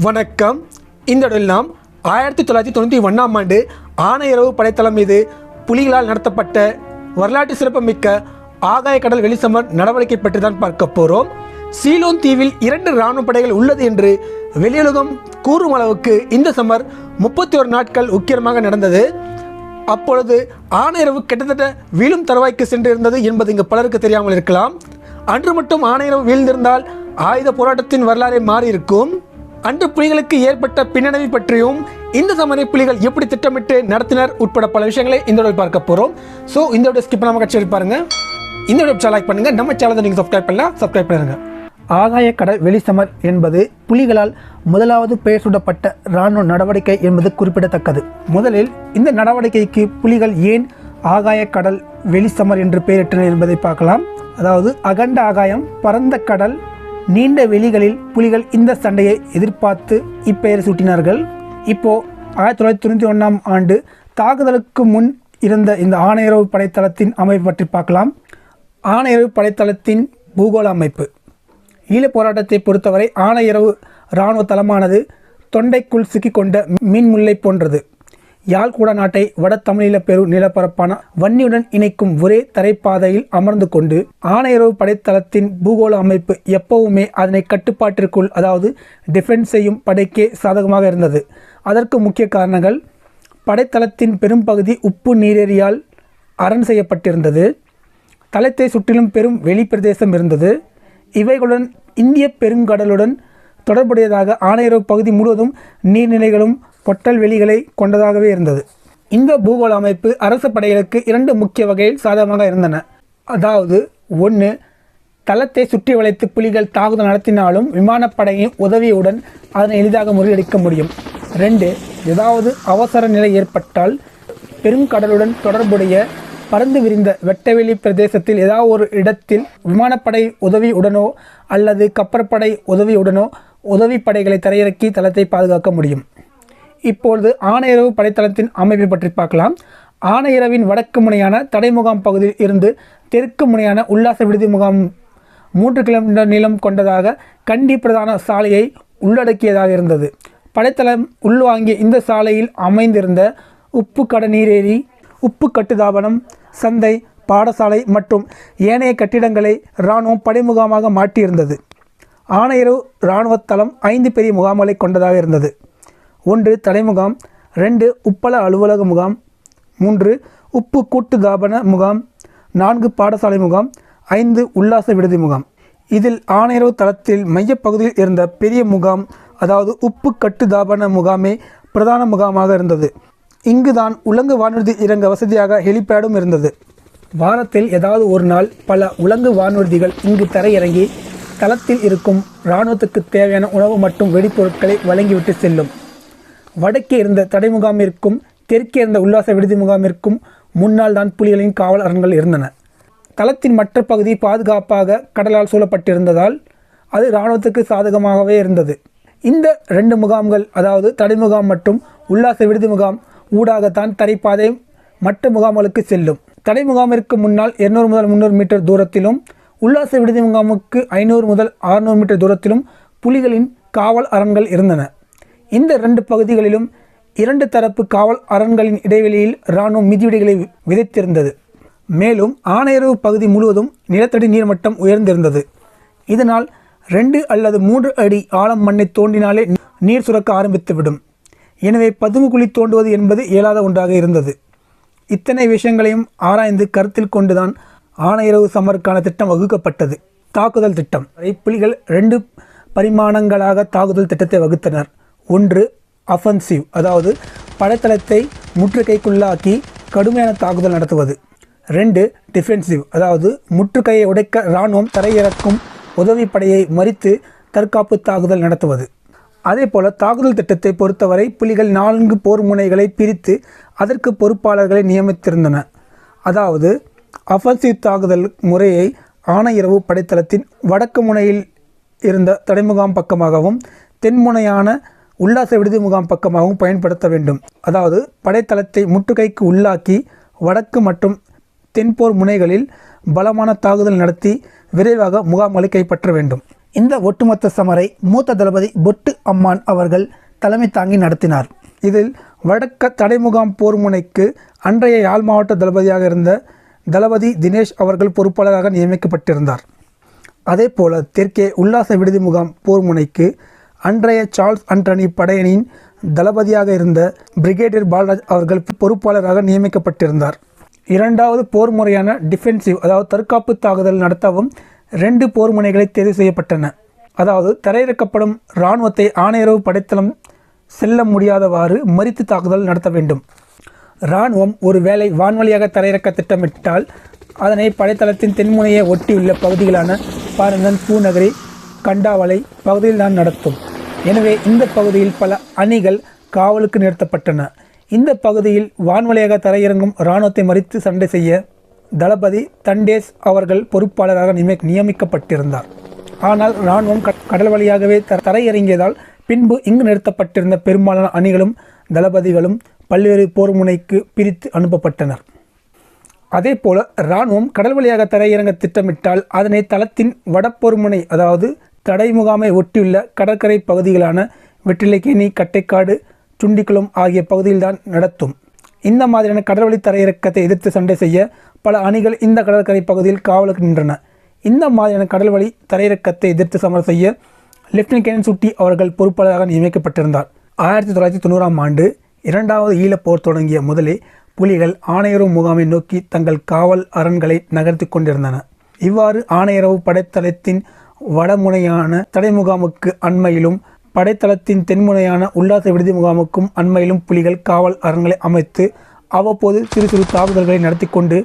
வணக்கம். இந்த இடத்தில் நாம் 1991ஆம் ஆண்டு ஆனையிறவு படைத்தளம் மீது புலிகளால் நடத்தப்பட்ட வரலாற்று சிறப்புமிக்க ஆகாய கடல் வெளிசமர் நடவடிக்கை பற்றி தான் பார்க்க போகிறோம். சீலோன் தீவில் 2 இராணுவ படைகள் உள்ளது என்று வெளியுலகம் கூறும் அளவுக்கு இந்த சமர் 31 நாட்கள் உக்கிரமாக நடந்தது. அப்பொழுது ஆனையிறவு கிட்டத்தட்ட வீழும் தருவாய்க்கு சென்று இருந்தது என்பது இங்கு பலருக்கு தெரியாமல் இருக்கலாம். அன்று மட்டும் ஆனையிறவு வீழ்ந்திருந்தால் ஆயுத போராட்டத்தின் வரலாறை மாறியிருக்கும். அன்று புலிகளுக்கு ஏற்பட்ட பின்னடைவை பற்றியும் இந்த சமரை புலிகள் எப்படி திட்டமிட்டு நடத்தினர் உட்பட பல விஷயங்களை இந்த வீடியோவில் பார்க்க போகிறோம். ஸோ இந்த வீடியோ ஸ்கிப் பண்ணாமல் கட்சி பாருங்க. இந்த வீடியோ லைக் பண்ணுங்க. நம்ம சேனலை நீங்கள் சப்ஸ்கிரைப் பண்ணுங்க. ஆகாய கடல் வெளிசமர் என்பது புலிகளால் முதலாவது பெயர் சூட்டப்பட்ட இராணுவ நடவடிக்கை என்பது குறிப்பிடத்தக்கது. முதலில் இந்த நடவடிக்கைக்கு புலிகள் ஏன் ஆகாய கடல் வெளிசமர் என்று பெயரிட்டனர் என்பதை பார்க்கலாம். அதாவது அகண்ட ஆகாயம், பரந்த கடல், நீண்ட வெளிகளில் புலிகள் இந்த சண்டையை எதிர்பார்த்து இப்பெயர் சூட்டினார்கள். இப்போ 1991ஆம் ஆண்டு தாக்குதலுக்கு முன் இருந்த இந்த ஆனையிறவு படைத்தளத்தின் அமைப்பு பற்றி பார்க்கலாம். ஆனையிறவு படைத்தளத்தின் பூகோள அமைப்பு. ஈழப் போராட்டத்தை பொறுத்தவரை ஆனையிறவு இராணுவ தளமானது தொண்டைக்குள் சிக்கிக்கொண்ட மீன்முல்லை போன்றது. யாழ்குடா நாட்டை வட தமிழீழ பெரு நிலப்பரப்பான வன்னியுடன் இணைக்கும் ஒரே தரைப்பாதையில் அமர்ந்து கொண்டு ஆனையிறவு படைத்தளத்தின் பூகோள அமைப்பு எப்பவுமே அதனை கட்டுப்பாட்டிற்குள், அதாவது டிஃபென்ஸ் செய்யும் படைக்கே சாதகமாக இருந்தது. அதற்கு முக்கிய காரணங்கள்: படைத்தளத்தின் பெரும்பகுதி உப்பு நீரேரியால் அரண் செய்யப்பட்டிருந்தது. தளத்தை சுற்றிலும் பெரும் வெளிப்பிரதேசம் இருந்தது. இவைகளுடன் இந்திய பெருங்கடலுடன் தொடர்புடையதாக ஆனையிறவு பகுதி முழுவதும் நீர்நிலைகளும் பொட்டல் வெளிகளை கொண்டதாகவே இருந்தது. இந்த பூகோள அமைப்பு அரச படைகளுக்கு 2 முக்கிய வகையில் சாதகமாக இருந்தன. அதாவது 1, தளத்தை சுற்றி வளைத்து புலிகள் தாக்குதல் நடத்தினாலும் விமானப்படையின் உதவியுடன் அதனை எளிதாக முறியடிக்க முடியும். 2, ஏதாவது அவசர நிலை ஏற்பட்டால் பெருங்கடலுடன் தொடர்புடைய பறந்து விரிந்த வெட்டவெளி பிரதேசத்தில் ஏதாவது ஒரு இடத்தில் விமானப்படை உதவியுடனோ அல்லது கப்பற்படை உதவியுடனோ உதவி படைகளை தரையிறக்கி தளத்தை பாதுகாக்க முடியும். இப்பொழுது ஆனையிறவு படைத்தளத்தின் அமைப்பை பற்றி பார்க்கலாம். ஆனையிறவின் வடக்கு முனையான தடைமுகாம் பகுதியில் இருந்து தெற்கு முனையான உல்லாச விடுதி முகாம் 3 கிலோமீட்டர் நீளம் கொண்டதாக கண்டி பிரதான சாலையை உள்ளடக்கியதாக இருந்தது. படைத்தளம் உள்வாங்கிய இந்த சாலையில் அமைந்திருந்த உப்பு கடநீரேரி, உப்பு கட்டுதாபனம், சந்தை, பாடசாலை மற்றும் ஏனைய கட்டிடங்களை இராணுவம் படைமுகாமாக மாற்றியிருந்தது. ஆனையிறவு இராணுவ தளம் 5 பெரிய முகாம்களை கொண்டதாக இருந்தது. 1 தலைமுகாம், 2 உப்பள அலுவலக முகாம், 3 உப்பு கூட்டுதாபன முகாம், 4 பாடசாலை முகாம், 5 உல்லாச விடுதி முகாம். இதில் ஆனையிறவு தளத்தில் மையப்பகுதியில் இருந்த பெரிய முகாம், அதாவது உப்பு கட்டுதாபன முகாமே பிரதான முகாமாக இருந்தது. இங்குதான் உலங்கு வானூர்தி இறங்க வசதியாக ஹெலிபேடும் இருந்தது. வாரத்தில் ஏதாவது ஒரு நாள் பல உலங்கு வானூர்திகள் இங்கு தரையிறங்கி தளத்தில் இருக்கும் இராணுவத்துக்கு தேவையான உணவு மற்றும் வெடிப்பொருட்களை வழங்கிவிட்டு செல்லும். வடக்கே இருந்த தடைமுகாமிற்கும் தெற்கே இருந்த உல்லாச விடுதி முகாமிற்கும் முன்னால் தான் புலிகளின் காவல் அரண்கள் இருந்தன. தளத்தின் மற்ற பகுதி பாதுகாப்பாக கடலால் சூழப்பட்டிருந்ததால் அது இராணுவத்துக்கு சாதகமாகவே இருந்தது. இந்த 2 முகாம்கள், அதாவது தடைமுகாம் மற்றும் உல்லாச விடுதி முகாம் ஊடாகத்தான் தரைப்பாதை மற்ற முகாம்களுக்கு செல்லும். தடை முகாமிற்கு முன்னால் 200 முதல் 300 மீட்டர் தூரத்திலும், உல்லாச விடுதி முகாமுக்கு 500 முதல் 600 மீட்டர் தூரத்திலும் புலிகளின் காவல் அரண்கள் இருந்தன. இந்த 2 பகுதிகளிலும் 2 தரப்பு காவல் அரண்களின் இடைவெளியில் இராணுவம் மிதிவெடிகளை விதைத்திருந்தது. மேலும் ஆனையிறவு பகுதி முழுவதும் நிலத்தடி நீர்மட்டம் உயர்ந்திருந்தது. இதனால் 2 அல்லது 3 அடி ஆழம் மண்ணை தோண்டினாலே நீர் சுரக்க ஆரம்பித்துவிடும். எனவே பதுங்குகுழி தோண்டுவது என்பது இயலாத ஒன்றாக இருந்தது. இத்தனை விஷயங்களையும் ஆராய்ந்து கருத்தில் கொண்டுதான் ஆனையிறவு சமருக்கான திட்டம் வகுக்கப்பட்டது. தாக்குதல் திட்டம். புலிகள் 2 பரிமாணங்களாக தாக்குதல் திட்டத்தை வகுத்தனர். 1 அஃபென்சிவ், அதாவது படைத்தளத்தை முற்றுகைக்குள்ளாக்கி கடுமையான தாக்குதல் நடத்துவது. 2 டிஃபென்சிவ், அதாவது முற்றுகையை உடைக்க இராணுவம் தரையிறக்கும் உதவி படையை மறித்து தற்காப்பு தாக்குதல் நடத்துவது. அதேபோல தாக்குதல் திட்டத்தை பொறுத்தவரை புலிகள் 4 போர் முனைகளை பிரித்து அதற்கு பொறுப்பாளர்களை நியமித்திருந்தன. அதாவது அஃபென்சிவ் தாக்குதல் முறையை ஆனையிறவு படைத்தளத்தின் வடக்கு முனையில் இருந்த தடைமுகாம் பக்கமாகவும் தென்முனையான உல்லாச விடுதி முகாம் பக்கமாகவும் பயன்படுத்த வேண்டும். அதாவது படைத்தளத்தை முற்றுகைக்கு உள்ளாக்கி வடக்கு மற்றும் தென்போர் முனைகளில் பலமான தாக்குதல் நடத்தி விரைவாக முகாம்களை கைப்பற்ற வேண்டும். இந்த ஒட்டுமொத்த சமரை மூத்த தளபதி பொட்டு அம்மான் அவர்கள் தலைமை தாங்கி நடத்தினார். இதில் வடக்க தடைமுகாம் போர் முனைக்கு அன்றைய யாழ் மாவட்ட தளபதியாக இருந்த தளபதி தினேஷ் அவர்கள் பொறுப்பாளராக நியமிக்கப்பட்டிருந்தார். அதேபோல தெற்கே உல்லாச விடுதி முகாம் போர் முனைக்கு அன்றைய சார்ல்ஸ் ஆண்டனி படையணியின் தளபதியாக இருந்த பிரிகேடியர் பால்ராஜ் அவர்கள் பொறுப்பாளராக நியமிக்கப்பட்டிருந்தார். இரண்டாவது போர் முறையான டிஃபென்சிவ் அதாவது தற்காப்பு தாக்குதல் நடத்தவும் 2 போர் முனைகளை தேர்வு செய்யப்பட்டன. அதாவது தரையிறக்கப்படும் இராணுவத்தை ஆணையரவு படைத்தளம் செல்ல முடியாதவாறு மறித்து தாக்குதல் நடத்த வேண்டும். இராணுவம் ஒரு வேளை வான்வழியாக தரையிறக்க திட்டமிட்டால் அதனை படைத்தளத்தின் தென்முனையை ஒட்டியுள்ள பகுதிகளான பாரந்தன், பூநகரி, கண்டாவளை பகுதியில் தான் நடத்தும். எனவே இந்த பகுதியில் பல அணிகள் காவலுக்கு நிறுத்தப்பட்டன. இந்த பகுதியில் வான்வழியாக தரையிறங்கும் இராணுவத்தை மறித்து சண்டை செய்ய தளபதி தண்டேஸ் அவர்கள் பொறுப்பாளராக நியமிக்கப்பட்டிருந்தார். ஆனால் இராணுவம் கடல் வழியாகவே தரையிறங்கியதால் பின்பு இங்கு நிறுத்தப்பட்டிருந்த பெரும்பாலான அணிகளும் தளபதிகளும் பல்வேறு போர் முனைக்கு பிரித்து அனுப்பப்பட்டனர். அதே போல இராணுவம் கடல் வழியாக தரையிறங்க திட்டமிட்டால் அதனை தளத்தின் வடப்போர் முனை அதாவது தடை முகாமை ஒட்டியுள்ள கடற்கரை பகுதிகளான வெற்றிலைக்கேணி, கட்டைக்காடு, சுண்டிக்குளம் ஆகிய பகுதியில்தான் நடத்தும். இந்த மாதிரியான கடல்வழி தரையிறக்கத்தை எதிர்த்து சண்டை செய்ய பல அணிகள் இந்த கடற்கரை பகுதியில் காவலுக்கு நின்றன. இந்த மாதிரியான கடல்வழி தரையிறக்கத்தை எதிர்த்து சமரம் செய்ய லெப்டினன்ட் கேர்னல் சுட்டி அவர்கள் பொறுப்பாளராக நியமிக்கப்பட்டிருந்தார். 1990ஆம் ஆண்டு 2வது ஈழப்போர் தொடங்கிய முதலே புலிகள் ஆணையரவு முகாமை நோக்கி தங்கள் காவல் அரண்களை நகர்த்தி கொண்டிருந்தன. இவ்வாறு ஆணையரவு படைத்தளத்தின் வடமுனையான தடைமுகாமுக்கு அண்மையிலும் படைத்தளத்தின் தென்முனையான உல்லாச விடுதி முகாமுக்கும் அண்மையிலும் புலிகள் காவல் அரண்களை அமைத்து அவ்வப்போது சிறு சிறு தாக்குதல்களை நடத்தி கொண்டு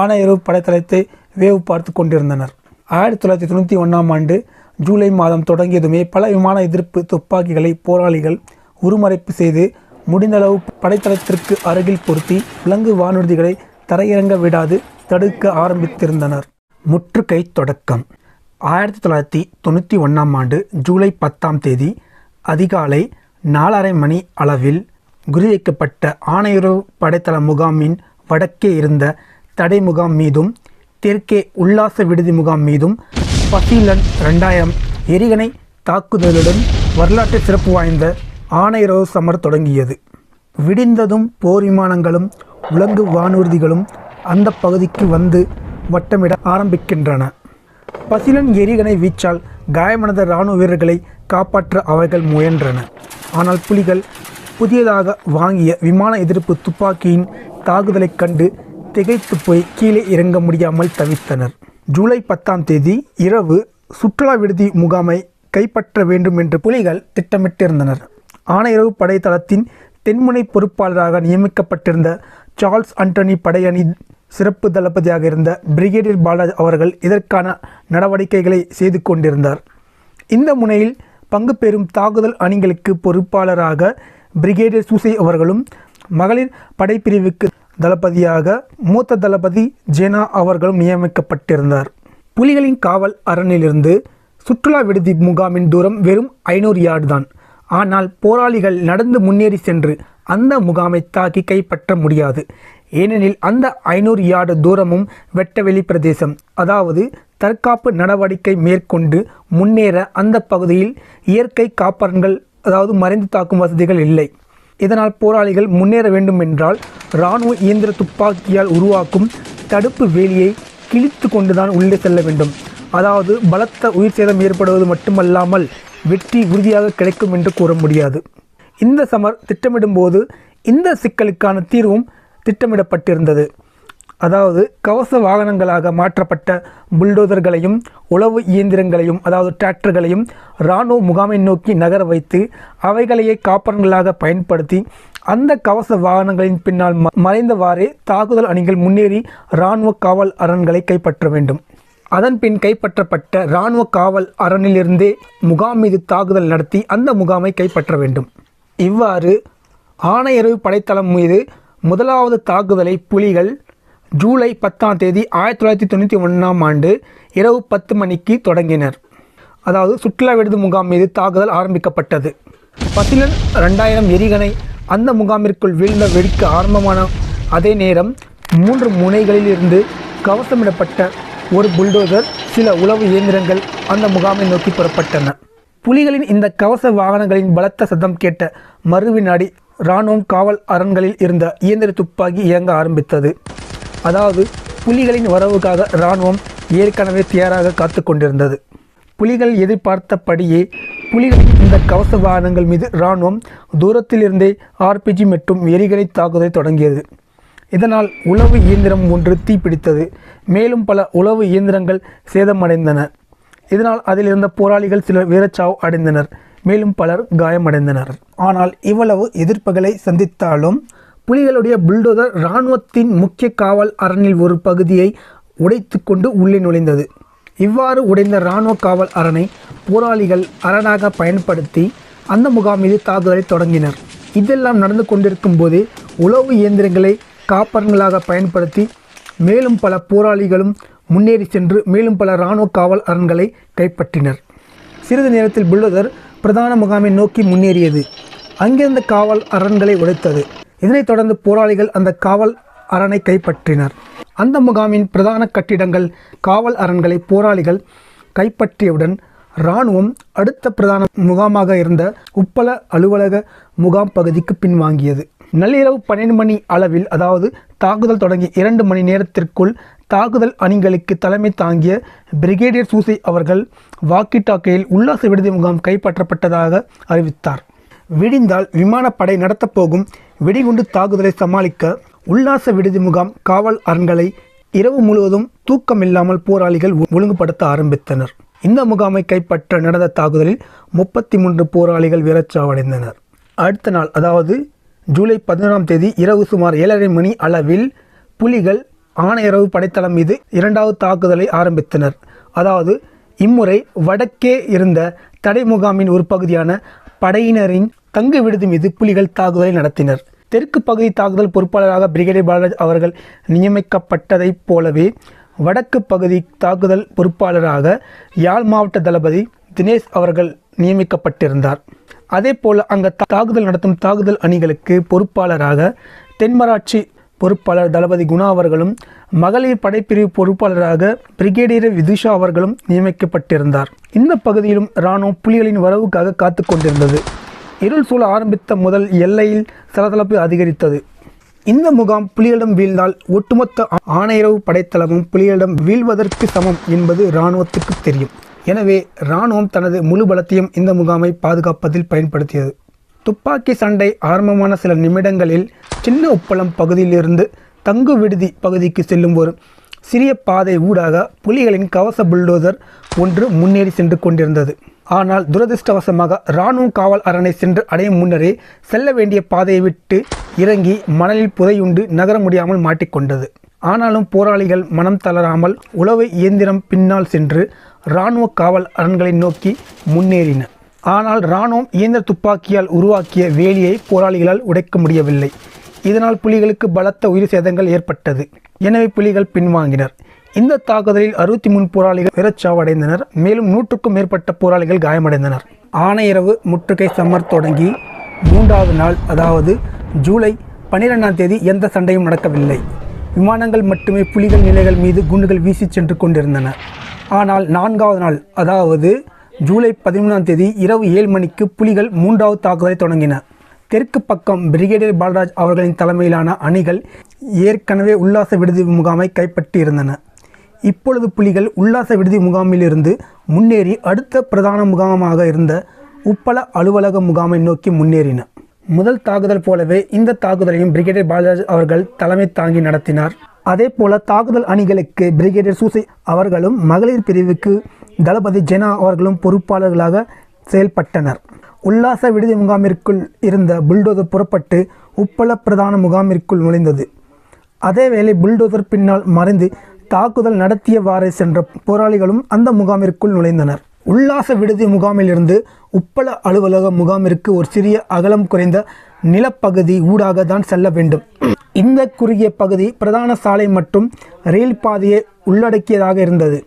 ஆணையரவு படைத்தளத்தை வேவு பார்த்து கொண்டிருந்தனர். 1991ஆம் ஆண்டு ஜூலை மாதம் தொடங்கியதுமே பல விமான எதிர்ப்பு துப்பாக்கிகளை போராளிகள் உருமறைப்பு செய்து முடிந்தளவு படைத்தளத்திற்கு அருகில் பொருத்தி விலங்கு வானூர்திகளை தரையிறங்க விடாது தடுக்க ஆரம்பித்திருந்தனர். முற்றுகை தொடக்கம் 1991ஆம் ஆண்டு ஜூலை 10ஆம் தேதி அதிகாலை 4:30 மணி அளவில் குறிவைக்கப்பட்ட ஆணையரவு படைத்தள முகாமின் வடக்கே இருந்த தடை முகாம் மீதும் தெற்கே உல்லாச விடுதி முகாம் மீதும் பசிலன் 2000 எரிகணை தாக்குதலுடன் வரலாற்று சிறப்பு வாய்ந்த ஆணையரவு சமர் தொடங்கியது. விடிந்ததும் போர் விமானங்களும் விலங்கு வானூர்திகளும் அந்த பகுதிக்கு வந்து வட்டமிட ஆரம்பிக்கின்றன. பசிலன் எரிகணை வீச்சால் காயமடைந்த இராணுவ வீரர்களை காப்பாற்ற அவைகள் முயன்றன. ஆனால் புலிகள் புதியதாக வாங்கிய விமான எதிர்ப்பு துப்பாக்கியின் தாக்குதலைக் கண்டு திகைத்து போய் கீழே இறங்க முடியாமல் தவித்தனர். ஜூலை 10ஆம் தேதி இரவு சுற்றுலா விடுதி முகாமை கைப்பற்ற வேண்டும் என்று புலிகள் திட்டமிட்டிருந்தனர். ஆணையரவு படைத்தளத்தின் தென்முனை பொறுப்பாளராக நியமிக்கப்பட்டிருந்த சார்ல்ஸ் ஆண்டனி படையணி சிறப்பு தளபதியாக இருந்த பிரிகேடியர் பால்ராஜ் அவர்கள் இதற்கான நடவடிக்கைகளை செய்து கொண்டிருந்தார். இந்த முனையில் பங்கு பெறும் தாக்குதல் அணிகளுக்கு பொறுப்பாளராக பிரிகேடியர் சூசை அவர்களும் மகளிர் படைப்பிரிவுக்கு தளபதியாக மூத்த தளபதி ஜேனா அவர்களும் நியமிக்கப்பட்டிருந்தார். புலிகளின் காவல் அரணிலிருந்து சுற்றுலா விடுதி முகாமின் தூரம் வெறும் 500 யார்டு தான். ஆனால் போராளிகள் நடந்து முன்னேறி சென்று அந்த முகாமை தாக்கி கைப்பற்ற முடியாது. ஏனெனில் அந்த 500 யார்டு தூரமும் வெட்டவெளி பிரதேசம். அதாவது தற்காப்பு நடவடிக்கை மேற்கொண்டு முன்னேற அந்த பகுதியில் இயற்கை காப்பரன்கள் அதாவது மறைந்து தாக்கும் வசதிகள் இல்லை. இதனால் போராளிகள் முன்னேற வேண்டும் என்றால் இராணுவ இயந்திர துப்பாக்கியால் உருவாக்கும் தடுப்பு வேலியை கிழித்து கொண்டுதான் உள்ளே செல்ல வேண்டும். அதாவது பலத்த உயிர் சேதம் ஏற்படுவது மட்டுமல்லாமல் வெற்றி உறுதியாக கிடைக்கும் என்று கூற முடியாது. இந்த சமர் திட்டமிடும்போது இந்த சிக்கலுக்கான தீர்வும் திட்டமிடப்பட்டிருந்தது. அதாவது கவச வாகனங்களாக மாற்றப்பட்ட புல்டோசர்களையும் உளவு இயந்திரங்களையும் அதாவது டிராக்டர்களையும் இராணுவ முகாமை நோக்கி நகர வைத்து அவைகளையே காப்பரன்களாக பயன்படுத்தி அந்த கவச வாகனங்களின் பின்னால் மறைந்தவாறே தாக்குதல் அணிகள் முன்னேறி இராணுவ காவல் அரண்களை கைப்பற்ற வேண்டும். அதன் பின் கைப்பற்றப்பட்ட இராணுவ காவல் அரணிலிருந்தே முகாம் மீது தாக்குதல் நடத்தி அந்த முகாமை கைப்பற்ற வேண்டும். இவ்வாறு ஆணையரவு படைத்தளம் மீது முதலாவது தாக்குதலை புலிகள் ஜூலை 10ஆம் தேதி 1991ஆம் ஆண்டு இரவு 10 மணிக்கு தொடங்கினர். அதாவது சுற்றுலா விடுதி முகாம் மீது தாக்குதல் ஆரம்பிக்கப்பட்டது. பசிலன் 2000 எரிகணை அந்த முகாமிற்குள் வீழ்ந்த வெடிக்க ஆரம்பமான அதே நேரம் 3 முனைகளிலிருந்து கவசமிடப்பட்ட ஒரு புல்டோசர், சில உளவு இயந்திரங்கள் அந்த முகாமை நோக்கி புறப்பட்டன. புலிகளின் இந்த கவச வாகனங்களின் பலத்த சத்தம் கேட்ட மறுவினாடி இராணுவம் காவல் அரண்களில் இருந்த இயந்திர துப்பாக்கி இயங்க ஆரம்பித்தது. அதாவது புலிகளின் வரவுக்காக இராணுவம் ஏற்கனவே தயாராக காத்து கொண்டிருந்தது. புலிகள் எதிர்பார்த்தபடியே புலிகளின் இந்த கவச வாகனங்கள் மீது இராணுவம் தூரத்திலிருந்தே ஆர்பிஜி மற்றும் எரிகணை தாக்குதலை தொடங்கியது. இதனால் உளவு இயந்திரம் ஒன்று தீப்பிடித்தது. மேலும் பல உளவு இயந்திரங்கள் சேதமடைந்தன. இதனால் அதில் இருந்த போராளிகள் சிலர் வீரச்சாவு அடைந்தனர். மேலும் பலர் காயமடைந்தனர். ஆனால் இவ்வளவு எதிர்ப்புகளை சந்தித்தாலும் புலிகளுடைய புல்டோசர் இராணுவத்தின் முக்கிய காவல் அரணில் ஒரு பகுதியை உடைத்து கொண்டு உள்ளே நுழைந்தது. இவ்வாறு உடைந்த இராணுவ காவல் அரணை போராளிகள் அரணாக பயன்படுத்தி அந்த முகாம் மீது தாக்குதலை தொடங்கினர். இதெல்லாம் நடந்து கொண்டிருக்கும் போதே உளவு இயந்திரங்களை காப்பரன்களாக பயன்படுத்தி மேலும் பல போராளிகளும் முன்னேறி சென்று மேலும் பல இராணுவ காவல் அரண்களை கைப்பற்றினர். சிறிது நேரத்தில் புல்டோசர் பிரதான முகாமை நோக்கி முன்னேறியது. அங்கிருந்த காவல் அரண்களை உடைத்தது. இதனைத் தொடர்ந்து போராளிகள் அந்த காவல் அரணை கைப்பற்றினர். அந்த முகாமின் பிரதான கட்டிடங்கள் காவல் அரண்களை போராளிகள் கைப்பற்றியவுடன் இராணுவம் அடுத்த பிரதான முகாமாக இருந்த உப்பள அலுவலக முகாம் பகுதிக்கு பின்வாங்கியது. நள்ளிரவு 12 மணி அளவில், அதாவது தாக்குதல் தொடங்கி 2 மணி நேரத்திற்குள் தாக்குதல் அணிகளுக்கு தலைமை தாங்கிய பிரிகேடியர் சூசை அவர்கள் வாக்கி டாக்கியில் உல்லாச விடுதி முகாம் கைப்பற்றப்பட்டதாக அறிவித்தார். விடிந்தால் விமானப்படை நடத்தப்போகும் வெடிகுண்டு தாக்குதலை சமாளிக்க உல்லாச விடுதி முகாம் காவல் அரண்களை இரவு முழுவதும் தூக்கமில்லாமல் போராளிகள் ஒழுங்குபடுத்த ஆரம்பித்தனர். இந்த முகாமை கைப்பற்ற நடந்த தாக்குதலில் 33 போராளிகள் வீரச்சாவடைந்தனர். அடுத்த நாள், அதாவது ஜூலை 11ஆம் தேதி இரவு சுமார் 7:30 மணி அளவில் புலிகள் ஆணையரவு படைத்தளம் மீது 2வது தாக்குதலை ஆரம்பித்தனர். அதாவது இம்முறை வடக்கே இருந்த தடை முகாமின் ஒரு பகுதியான படையினரின் தங்கு விடுதி மீது புலிகள் தாக்குதலை நடத்தினர். தெற்கு பகுதி தாக்குதல் பொறுப்பாளராக பிரிகேடியர் பாலராஜ் அவர்கள் நியமிக்கப்பட்டதைப் போலவே வடக்கு பகுதி தாக்குதல் பொறுப்பாளராக யாழ் மாவட்ட தளபதி தினேஷ் அவர்கள் நியமிக்கப்பட்டிருந்தார். அதே போல் அங்கு தாக்குதல் நடத்தும் தாக்குதல் அணிகளுக்கு பொறுப்பாளராக தென்மராட்சி பொறுப்பாளர் தளபதி குணா அவர்களும் மகளிர் படைப்பிரிவு பொறுப்பாளராக பிரிகேடியர் விதுஷா அவர்களும் நியமிக்கப்பட்டிருந்தார். இந்த பகுதியிலும் இராணுவம் புலிகளின் வரவுக்காக காத்து கொண்டிருந்தது. இருள் சூழ ஆரம்பித்த முதல் எல்லையில் சலசலப்பு அதிகரித்தது. இந்த முகாம் புலிகளிடம் வீழ்ந்தால் ஒட்டுமொத்த ஆணையரவு படைத்தளமும் புலிகளிடம் வீழ்வதற்கு சமம் என்பது இராணுவத்துக்கு தெரியும். எனவே இராணுவம் தனது முழு பலத்தையும் இந்த முகாமை பாதுகாப்பதில் பயன்படுத்தியது. துப்பாக்கி சண்டை ஆரம்பமான சில நிமிடங்களில் சின்ன உப்பளம் பகுதியிலிருந்து தங்கு விடுதி பகுதிக்கு செல்லும் ஒரு சிறிய பாதை ஊடாக புலிகளின் கவச புல்டோசர் ஒன்று முன்னேறி சென்று கொண்டிருந்தது. ஆனால் துரதிருஷ்டவசமாக இராணுவ காவல் அரணை சென்று அடையும் முன்னரே செல்ல வேண்டிய பாதையை விட்டு இறங்கி மணலில் புதையுண்டு நகர முடியாமல் மாட்டிக்கொண்டது. ஆனாலும் போராளிகள் மனம் தளராமல் உளவு இயந்திரம் பின்னால் சென்று இராணுவ காவல் அரண்களை நோக்கி முன்னேறின. ஆனால் இராணுவம் இயந்திர துப்பாக்கியால் உருவாக்கிய வேலியை போராளிகளால் உடைக்க முடியவில்லை. இதனால் புலிகளுக்கு பலத்த உயிர் சேதங்கள் ஏற்பட்டது. எனவே புலிகள் பின்வாங்கினர். இந்த தாக்குதலில் 63 போராளிகள் வீரச்சாவடைந்தனர். மேலும் 100க்கும் மேற்பட்ட போராளிகள் காயமடைந்தனர். ஆணையரவு முற்றுகை சம்மர் தொடங்கி 3வது நாள், அதாவது ஜூலை 12ஆம் தேதி எந்த சண்டையும் நடக்கவில்லை. விமானங்கள் மட்டுமே புலிகள் நிலைகள் மீது குண்டுகள் வீசி சென்று கொண்டிருந்தன. ஆனால் 4வது நாள், அதாவது ஜூலை 13ஆம் தேதி இரவு 7 மணிக்கு புலிகள் 3வது தாக்குதலை தொடங்கின. தெற்கு பக்கம் பிரிகேடியர் பாலராஜ் அவர்களின் தலைமையிலான அணிகள் ஏற்கனவே உல்லாச விடுதி முகாமை கைப்பற்றியிருந்தன. இப்பொழுது புலிகள் உல்லாச விடுதி முகாமிலிருந்து முன்னேறி அடுத்த பிரதான முகாமாக இருந்த உப்பள அலுவலக முகாமை நோக்கி முன்னேறின. முதல் தாக்குதல் போலவே இந்த தாக்குதலையும் பிரிகேடியர் பாலராஜ் அவர்கள் தலைமை தாங்கி நடத்தினார். அதே போல தாக்குதல் அணிகளுக்கு பிரிகேடியர் சூசை அவர்களும் மகளிர் பிரிவுக்கு தளபதி ஜெனா அவர்களும் பொறுப்பாளர்களாக செயல்பட்டனர். உல்லாச விடுதி முகாமிற்குள் இருந்த புல்டோசர் புறப்பட்டு உப்பள பிரதான முகாமிற்குள் நுழைந்தது. அதேவேளை புல்டோசர் பின்னால் மறைந்து தாக்குதல் நடத்தியவாறே சென்ற போராளிகளும் அந்த முகாமிற்குள் நுழைந்தனர். உல்லாச விடுதி முகாமிலிருந்து உப்பள அலுவலக முகாமிற்கு ஒரு சிறிய அகலம் குறைந்த நிலப்பகுதி ஊடாக தான் செல்ல வேண்டும். இந்த குறுகிய பகுதி பிரதான சாலை மற்றும் ரயில் பாதையை உள்ளடக்கியதாக இருந்தது.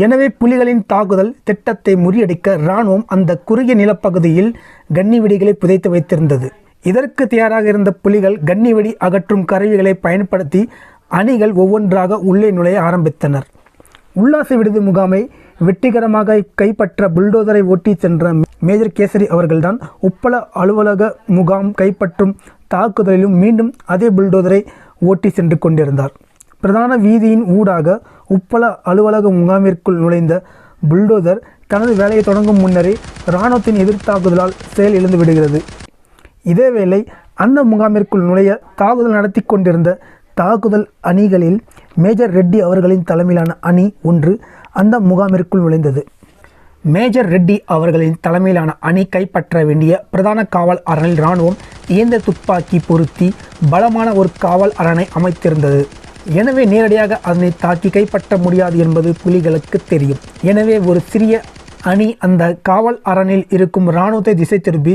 எனவே புலிகளின் தாக்குதல் திட்டத்தை முறியடிக்க இராணுவம் அந்த குறுகிய நிலப்பகுதியில் கன்னி வெடிகளை புதைத்து வைத்திருந்தது. இதற்கு தயாராக இருந்த புலிகள் கன்னி வெடி அகற்றும் கருவிகளை பயன்படுத்தி அணிகள் ஒவ்வொன்றாக உள்ளே நுழைய ஆரம்பித்தனர். உல்லாச விடுதி முகாமை வெற்றிகரமாக கைப்பற்ற புல்டோசரை ஓட்டி சென்ற மேஜர் கேசரி அவர்கள்தான் உப்பள அலுவலக முகாம் கைப்பற்றும் தாக்குதலிலும் மீண்டும் அதே புல்டோசரை ஓட்டி சென்று கொண்டிருந்தார். பிரதான வீதியின் ஊடாக உப்பள அலுவலக முகாமிற்குள் நுழைந்த புல்டோசர் தனது வேலையை தொடங்கும் முன்னரே இராணுவத்தின் எதிர்த்தாக்குதலால் செயல் இழந்து விடுகிறது. இதேவேளை அந்த முகாமிற்குள் நுழைய தாக்குதல் நடத்தி கொண்டிருந்த தாக்குதல் அணிகளில் மேஜர் ரெட்டி அவர்களின் தலைமையிலான அணி ஒன்று அந்த முகாமிற்குள் நுழைந்தது. மேஜர் ரெட்டி அவர்களின் தலைமையிலான அணி கைப்பற்ற வேண்டிய பிரதான காவல் அரணில் இராணுவம் இயந்திர துப்பாக்கி பொருத்தி பலமான ஒரு காவல் அரணை அமைத்திருந்தது. எனவே நேரடியாக அதனை தாக்கி கைப்பற்ற முடியாது என்பது புலிகளுக்கு தெரியும். எனவே ஒரு சிறிய அணி அந்த காவல் அரணில் இருக்கும் இராணுவத்தை திசை திருப்பி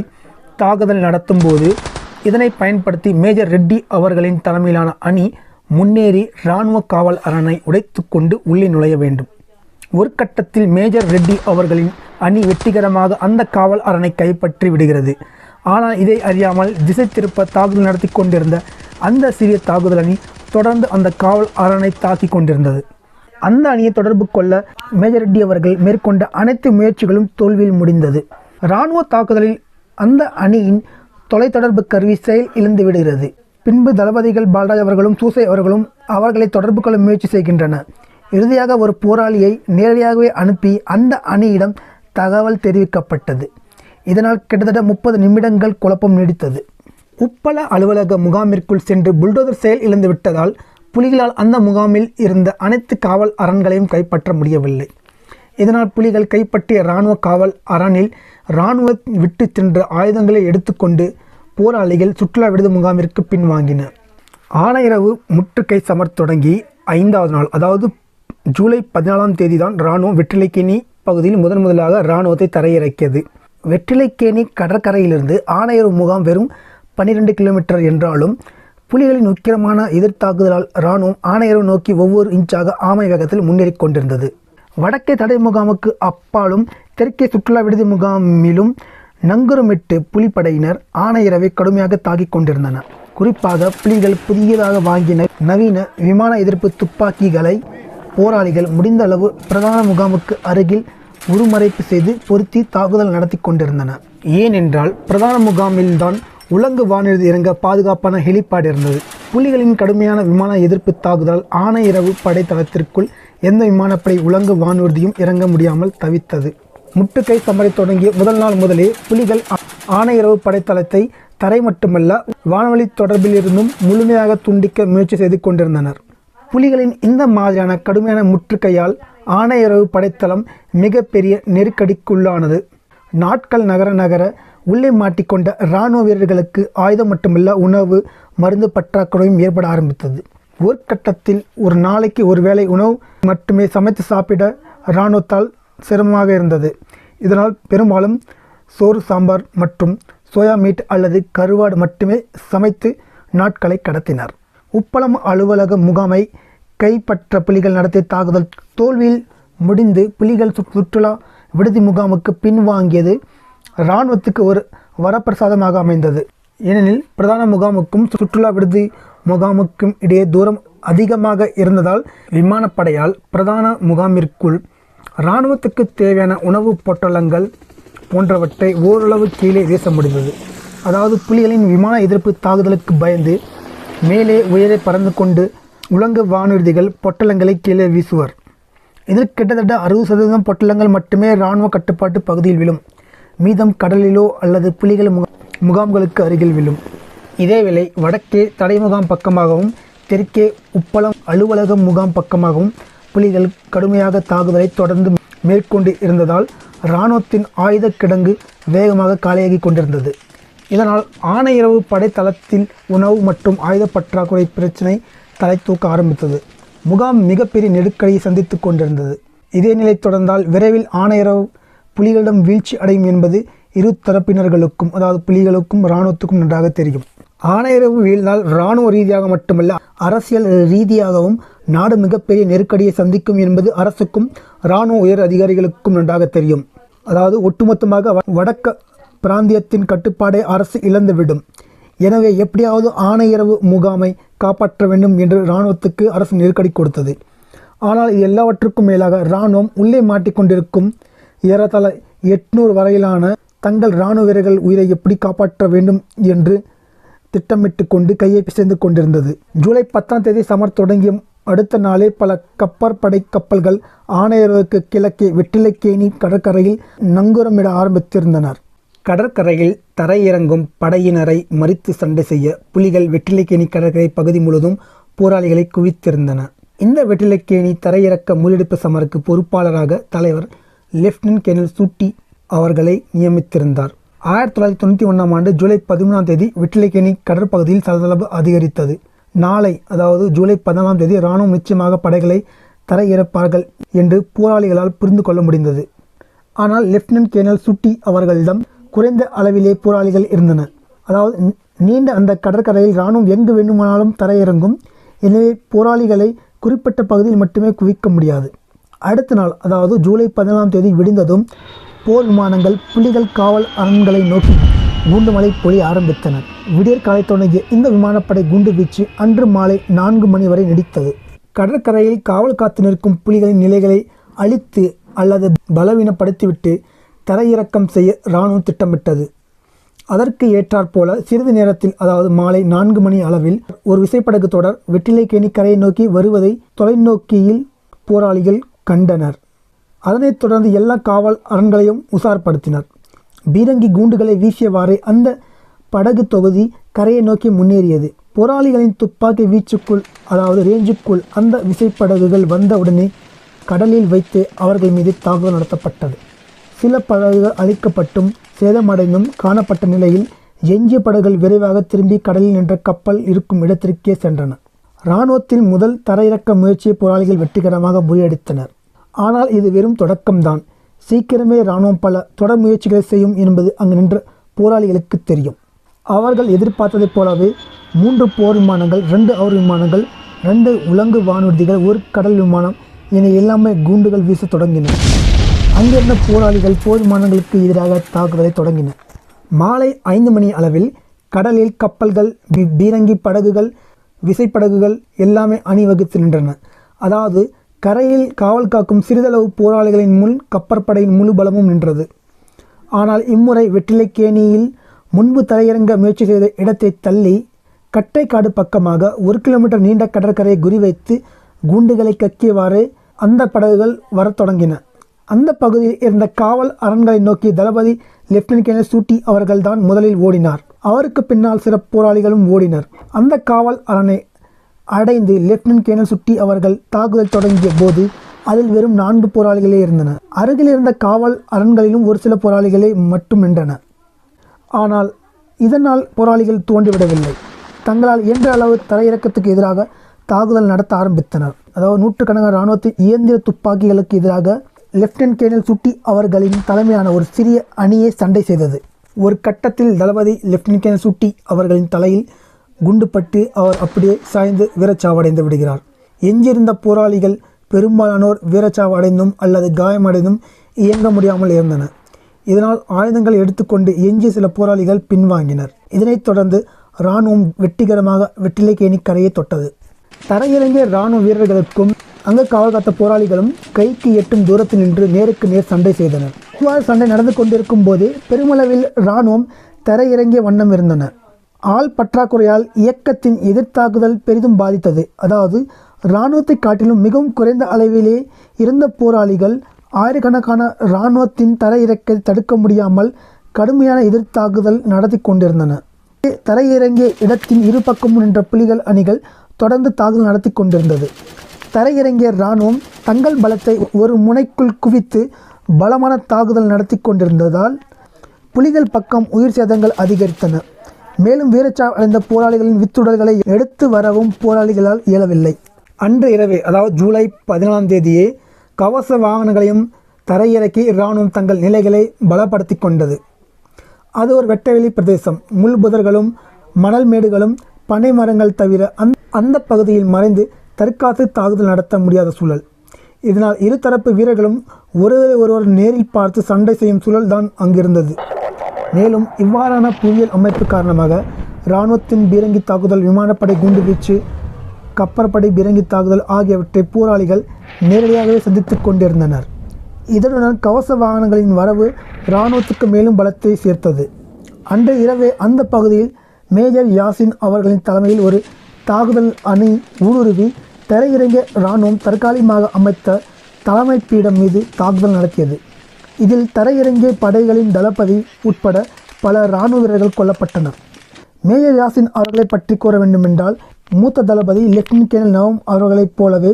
தாக்குதல் நடத்தும் போது இதனை பயன்படுத்தி மேஜர் ரெட்டி அவர்களின் தலைமையிலான அணி முன்னேறி இராணுவ காவல் அரணை உடைத்து கொண்டு உள்ளே நுழைய வேண்டும். ஒரு கட்டத்தில் மேஜர் ரெட்டி அவர்களின் அணி வெற்றிகரமாக அந்த காவல் அரணை கைப்பற்றி விடுகிறது. ஆனால் இதை அறியாமல் திசை திருப்ப தாக்குதல் நடத்தி கொண்டிருந்த அந்த சிறிய தாக்குதல் அணி தொடர்ந்து அந்த காவல் அரணை தாக்கி கொண்டிருந்தது. அந்த அணியை தொடர்பு கொள்ள மேஜர் ரெட்டி அவர்கள் மேற்கொண்ட அனைத்து முயற்சிகளும் தோல்வியில் முடிந்தது. இராணுவ தாக்குதலில் அந்த அணியின் தொலைத்தொடர்பு கருவி செயல் இழந்து விடுகிறது. பின்பு தளபதிகள் பால்ராஜ் அவர்களும் சூசை அவர்களும் அவர்களை தொடர்பு கொள்ள முயற்சி செய்கின்றனர். இறுதியாக ஒரு போராளியை நேரடியாகவே அனுப்பி அந்த அணியிடம் தகவல் தெரிவிக்கப்பட்டது. இதனால் கிட்டத்தட்ட 30 நிமிடங்கள் குழப்பம் நீடித்தது. உப்பள அலுவலக முகாமிற்குள் சென்று புல்டோசர் செயல் இழந்து விட்டதால் புலிகளால் அந்த முகாமில் இருந்த அனைத்து காவல் அரண்களையும் கைப்பற்ற முடியவில்லை. இதனால் புலிகள் கைப்பற்றிய இராணுவ காவல் அரணில் இராணுவ விட்டு சென்ற ஆயுதங்களை எடுத்துக்கொண்டு போராளிகள் சுற்றுலா விடுதி முகாமிற்கு பின்வாங்கினர். ஆனையிரவு முற்றுகை சமர் தொடங்கி 5வது நாள், அதாவது ஜூலை 14ஆம் தேதி தான் இராணுவம் வெற்றிலைக்கேணி பகுதியில் முதலாக இராணுவத்தை தரையிறக்கியது. வெற்றிலைக்கேணி கடற்கரையிலிருந்து ஆனையிரவு முகாம் வெறும் 12 கிலோமீட்டர் என்றாலும் புலிகளின் உக்கிரமான எதிர்த்தாக்குதலால் இராணுவம் ஆனையிரவு நோக்கி ஒவ்வொரு இன்ச்சாக ஆமை வேகத்தில் முன்னேறி கொண்டிருந்தது. வடக்கே தடை முகாமுக்கு அப்பாலும் தெற்கே சுற்றுலா விடுதி முகாமிலும் நங்குரமிட்டு புலிப்படையினர் ஆனையிரவை கடுமையாக தாக்கிக் கொண்டிருந்தனர். குறிப்பாக புலிகள் புதியதாக வாங்கின நவீன விமான எதிர்ப்பு துப்பாக்கிகளை போராளிகள் முடிந்த அளவு பிரதான முகாமுக்கு அருகில் உருமறைப்பு செய்து பொருத்தி தாக்குதல் நடத்தி கொண்டிருந்தனர். ஏனென்றால் பிரதான முகாமில்தான் உலங்கு வானில் இறங்க பாதுகாப்பான ஹெலிபாட் இருந்தது. புலிகளின் கடுமையான விமான எதிர்ப்பு தாக்குதல் ஆனையிரவு படைத்தளத்திற்குள் எந்த விமானப்படை உலங்கு வானூர்தியும் இறங்க முடியாமல் தவித்தது. முற்றுகை சமரை தொடங்கிய முதல் நாள் முதலே புலிகள் ஆனையிரவு படைத்தளத்தை தரை மட்டுமல்ல வானவழி தொடர்பில் இருந்தும் முழுமையாக துண்டிக்க முயற்சி செய்து கொண்டிருந்தனர். புலிகளின் இந்த மாதிரியான கடுமையான முற்றுகையால் ஆனையிரவு படைத்தளம் மிகப்பெரிய நெருக்கடிக்குள்ளானது. நாட்கள் நகர உள்ளே மாட்டிக்கொண்ட இராணுவ வீரர்களுக்கு ஆயுதம் மட்டுமல்ல உணவு மருந்து பற்றாக்குறையும் ஏற்பட ஆரம்பித்தது. ஒரு கட்டத்தில் ஒரு நாளைக்கு ஒரு வேளை உணவு மட்டுமே சமைத்து சாப்பிட இராணுவத்தால் சிரமமாக இருந்தது. இதனால் பெரும்பாலும் சோறு சாம்பார் மற்றும் சோயா மீட் அல்லது கருவாடு மட்டுமே சமைத்து நாட்களை கடத்தினர். உப்பளம் அலுவலக முகாமை கைப்பற்ற புலிகள் நடத்திய தாக்குதல் தோல்வியில் முடிந்து புலிகள் சுற்றுலா விடுதி முகாமுக்கு பின்வாங்கியது இராணுவத்துக்கு ஒரு வரப்பிரசாதமாக அமைந்தது. ஏனெனில் பிரதான முகாமுக்கும் சுற்றுலா விடுதி முகாமுக்கும் இடையே தூரம் அதிகமாக இருந்ததால் விமானப்படையால் பிரதான முகாமிற்குள் இராணுவத்துக்கு தேவையான உணவுப் பொட்டலங்கள் போன்றவற்றை ஓரளவு கீழே வீச முடிந்தது. அதாவது புலிகளின் விமான எதிர்ப்பு தாக்குதலுக்கு பயந்து மேலே உயரே பறந்து கொண்டு உலங்கு வானூர்திகள் பொட்டலங்களை கீழே வீசுவர். இதில் கிட்டத்தட்ட 60% பொட்டலங்கள் மட்டுமே இராணுவ கட்டுப்பாட்டு பகுதியில் விழும். மீதம் கடலிலோ அல்லது புலிகள் முகாம்களுக்கு அருகில் விழும். இதேவேளை வடக்கே தடை முகாம் பக்கமாகவும் தெற்கே உப்பளம் அலுவலக முகாம் பக்கமாகவும் புலிகள் கடுமையாக தாக்குதலை தொடர்ந்து மேற்கொண்டு இருந்ததால் இராணுவத்தின் ஆயுத கிடங்கு வேகமாக காலியாகி கொண்டிருந்தது. இதனால் ஆனையிரவு படைத்தளத்தில் உணவு மற்றும் ஆயுத பற்றாக்குறை பிரச்சினை தலை தூக்க ஆரம்பித்தது. முகாம் மிகப்பெரிய நெருக்கடியை சந்தித்து கொண்டிருந்தது. இதே நிலை தொடர்ந்தால் விரைவில் ஆனையிரவு புலிகளிடம் வீழ்ச்சி அடையும் என்பது இரு தரப்பினர்களுக்கும், அதாவது புலிகளுக்கும் இராணுவத்துக்கும் நன்றாக தெரியும். ஆனையிரவு வீழ்ந்தால் இராணுவ ரீதியாக மட்டுமல்ல அரசியல் ரீதியாகவும் நாடு மிகப்பெரிய நெருக்கடியை சந்திக்கும் என்பது அரசுக்கும் இராணுவ உயர் அதிகாரிகளுக்கும் நன்றாக தெரியும். அதாவது ஒட்டுமொத்தமாக வடக்கு பிராந்தியத்தின் கட்டுப்பாடை அரசு இழந்துவிடும். எனவே எப்படியாவது ஆனையிரவு முகாமை காப்பாற்ற வேண்டும் என்று இராணுவத்துக்கு அரசு நெருக்கடி கொடுத்தது. ஆனால் இது எல்லாவற்றுக்கும் மேலாக இராணுவம் உள்ளே மாட்டிக்கொண்டிருக்கும் ஏறத்தாழ 800 வரையிலான தங்கள் இராணுவ வீரர்கள் உயிரை எப்படி காப்பாற்ற வேண்டும் என்று திட்டமிட்டு கொண்டு கையை பிசைந்து கொண்டிருந்தது. ஜூலை 10ஆம் தேதி சமர் தொடங்கிய அடுத்த நாளே பல கப்பற்படை கப்பல்கள் ஆணையருக்கு கிழக்கே வெற்றிலைக்கேணி கடற்கரையில் நங்கூரமிட ஆரம்பித்திருந்தனர். கடற்கரையில் தரையிறங்கும் படையினரை மறித்து சண்டை செய்ய புலிகள் வெற்றிலைக்கேணி கடற்கரை பகுதி முழுவதும் போராளிகளை குவித்திருந்தன. இந்த வெற்றிலைக்கேணி தரையிறக்க முறியடிப்பு சமருக்கு பொறுப்பாளராக தலைவர் லெப்டினன்ட் கேர்னல் சூட்டி அவர்களை நியமித்திருந்தார். 1991ஆம் ஆண்டு ஜூலை 13ஆம் தேதி வெற்றிலைக்கேணி கடற்பகுதியில் சலசலப்பு அதிகரித்தது. நாளை, அதாவது ஜூலை 14ஆம் தேதி இராணுவம் நிச்சயமாக படைகளை தரையிறப்பார்கள் என்று போராளிகளால் புரிந்து கொள்ள முடிந்தது. ஆனால் லெப்டினன்ட் கேர்னல் சூட்டி அவர்களிடம் குறைந்த அளவிலே போராளிகள் இருந்தனர். அதாவது நீண்ட அந்த கடற்கரையில் இராணுவம் எங்கு வேண்டுமானாலும் தரையிறங்கும். எனவே போராளிகளை குறிப்பிட்ட பகுதியில் மட்டுமே குவிக்க முடியாது. அடுத்த நாள், அதாவது ஜூலை 14ஆம் தேதி விடிந்ததும் போர் விமானங்கள் புலிகள் காவல் அரண்களை நோக்கி குண்டுமலை பொழிய ஆரம்பித்தனர். விடியற்காலை தொடங்கிய இந்த விமானப்படை குண்டு வீச்சு அன்று மாலை 4 மணி வரை நீடித்தது. கடற்கரையில் காவல் காத்து நிற்கும் புலிகளின் நிலைகளை அழித்து அல்லது பலவீனப்படுத்திவிட்டு தரையிறக்கம் செய்ய இராணுவம் திட்டமிட்டது. அதற்கு ஏற்றாற்போல சிறிது நேரத்தில், அதாவது மாலை 4 மணி அளவில் ஒரு விசைப்படகு தொடர் வெற்றிலைக்கேணி கரையை நோக்கி வருவதை தொலைநோக்கியில் போராளிகள் கண்டனர். அதனைத் தொடர்ந்து எல்லா காவல் அரண்களையும் உசார்படுத்தினர். பீரங்கி கூண்டுகளை வீசியவாறே அந்த படகு தொகுதி கரையை நோக்கி முன்னேறியது. போராளிகளின் துப்பாக்கி வீச்சுக்குள், அதாவது ரேஞ்சுக்குள் அந்த விசைப்படகுகள் வந்தவுடனே கடலில் வைத்து அவர்கள் மீது தாக்குதல் நடத்தப்பட்டது. சில படகுகள் அழிக்கப்பட்டும் சேதமடைந்தும் காணப்பட்ட நிலையில் எஞ்சிய படகுகள் விரைவாக திரும்பி கடலில் நின்ற கப்பல் இருக்கும் இடத்திற்கே சென்றன. இராணுவத்தில் முதல் தரையிறக்க முயற்சியை போராளிகள் வெற்றிகரமாக முறியடித்தனர். ஆனால் இது வெறும் தொடக்கம்தான். சீக்கிரமே இராணுவம் பல தொடர் முயற்சிகளை செய்யும் என்பது அங்கு நின்ற போராளிகளுக்கு தெரியும். அவர்கள் எதிர்பார்த்ததைப் போலவே 3 போர் விமானங்கள், 2 அவர் விமானங்கள், 2 உலங்கு வானூர்திகள், 1 கடல் விமானம் என எல்லாமே குண்டுகள் வீச தொடங்கின. அங்கிருந்த போராளிகள் போர் விமானங்களுக்கு எதிராக தாக்குதலை தொடங்கினர். மாலை 5 மணி அளவில் கடலில் கப்பல்கள், பீரங்கி படகுகள், விசைப்படகுகள் எல்லாமே அணிவகுத்து நின்றன. அதாவது கரையில் காவல் காக்கும் சிறிதளவு போராளிகளின் முன் கப்பற்படையின் முழு பலமும் நின்றது. ஆனால் இம்முறை வெற்றிலைக்கேணியில் முன்பு தரையிறங்க முயற்சி செய்த இடத்தை தள்ளி கட்டைக்காடு பக்கமாக 1 கிலோமீட்டர் நீண்ட கடற்கரையை குறிவைத்து குண்டுகளை கக்கியவாறு அந்த படகுகள் வரத் தொடங்கின. அந்த பகுதியில் இருந்த காவல் அரண்களை நோக்கி தளபதி லெப்டினன்ட் கேர்னல் சூட்டி அவர்கள்தான் முதலில் ஓடினார். அவருக்கு பின்னால் சில போராளிகளும் ஓடினர். அந்த காவல் அரணை அடைந்து லெப்டினன்ட் கேர்னல் சூட்டி அவர்கள் தாக்குதல் தொடங்கிய போது அதில் வெறும் 4 போராளிகளே இருந்தனர். அருகில் இருந்த காவல் அரண்களிலும் ஒரு சில போராளிகளே மட்டும் நின்றன. ஆனால் இதனால் போராளிகள் தோன்றிவிடவில்லை. தங்களால் இயன்ற அளவு தரையிறக்கத்துக்கு எதிராக தாக்குதல் நடத்த ஆரம்பித்தனர். அதாவது நூற்றுக்கணக்கான இராணுவத்தின் இயந்திர துப்பாக்கிகளுக்கு எதிராக லெப்டினன்ட் கேர்னல் சூட்டி அவர்களின் தலைமையான ஒரு சிறிய அணியை சண்டை செய்தது. ஒரு கட்டத்தில் தளபதி லெப்டினன்ட் கேர்னல் சூட்டி அவர்களின் தலையில் குண்டுபட்டு அவர் அப்படியே சாய்ந்து வீரச்சாவடைந்து விடுகிறார். எஞ்சியிருந்த போராளிகள் பெரும்பாலானோர் வீரச்சாவடைந்தும் அல்லது காயமடைந்தும் இயங்க முடியாமல் இருந்தனர். இதனால் ஆயுதங்களை எடுத்துக்கொண்டு எஞ்சிய சில போராளிகள் பின்வாங்கினர். இதனைத் தொடர்ந்து இராணுவம் வெற்றிகரமாக வெற்றிலைக்கேணி கரையை தொட்டது. தரையிறங்கிய இராணுவ வீரர்களுக்கும் அங்கு காவல் காத்த போராளிகளும் கைக்கு எட்டும் தூரத்தில் நின்று நேருக்கு நேர் சண்டை செய்தனர். இவ்வாறு சண்டை நடந்து கொண்டிருக்கும் போதே பெருமளவில் இராணுவம் தரையிறங்கிய வண்ணம் இருந்தன. ஆள் பற்றாக்குறையால் இயக்கத்தின் எதிர்த்தாக்குதல் பெரிதும் பாதித்தது. அதாவது இராணுவத்தை காட்டிலும் மிகவும் குறைந்த அளவிலே இருந்த போராளிகள் ஆயிரக்கணக்கான இராணுவத்தின் தரையிறக்கை தடுக்க முடியாமல் கடுமையான எதிர்த்தாக்குதல் நடத்தி கொண்டிருந்தன. தரையிறங்கிய இடத்தின் இரு பக்கமும் நின்ற புலிகள் அணிகள் தொடர்ந்து தாக்குதல் நடத்தி கொண்டிருந்தது. தரையிறங்கிய இராணுவம் தங்கள் பலத்தை ஒரு முனைக்குள் குவித்து பலமான தாக்குதல் நடத்தி கொண்டிருந்ததால் புலிகள் பக்கம் உயிர் சேதங்கள் அதிகரித்தன. மேலும் வீரச்சாவு அடைந்த போராளிகளின் வித்துடல்களை எடுத்து வரவும் போராளிகளால் இயலவில்லை. அன்று இரவே, அதாவது ஜூலை 14ஆம் தேதியே கவச வாகனங்களையும் தரையிறக்கி இராணுவம் தங்கள் நிலைகளை பலப்படுத்தி கொண்டது. அது ஒரு வெட்டவெளி பிரதேசம். முள் புதர்களும் மணல் மேடுகளும் பனை மரங்கள் தவிர அந்த பகுதியில் மறைந்து தற்காத்து தாக்குதல் நடத்த முடியாத சூழல். இதனால் இருதரப்பு வீரர்களும் ஒருவர் நேரில் பார்த்து சண்டை செய்யும் சூழல் தான் அங்கிருந்தது. மேலும் இவ்வாறான புவியியல் அமைப்பு காரணமாக இராணுவத்தின் பீரங்கி தாக்குதல், விமானப்படை குண்டு வீச்சு கப்பற்படை பீரங்கி தாக்குதல் ஆகியவற்றை போராளிகள் நேரடியாகவே சந்தித்துக் கொண்டிருந்தனர். இதனுடன் கவச வாகனங்களின் வரவு இராணுவத்துக்கு மேலும் பலத்தை சேர்த்தது. அன்று இரவே அந்த பகுதியில் மேஜர் யாசின் அவர்களின் தலைமையில் ஒரு தாக்குதல் அணி ஊடுருவி தரையிறங்கிய இராணுவம் தற்காலிகமாக அமைத்த தலைமை பீடம் மீது தாக்குதல் நடத்தியது. இதில் தரையிறங்கிய படைகளின் தளபதி உட்பட பல இராணுவ வீரர்கள் கொல்லப்பட்டனர். மேஜர் யாசின் அவர்களை பற்றி கூற வேண்டுமென்றால், மூத்த தளபதி லெப்டினன்ட் கேர்னல் நவம் அவர்களைப் போலவே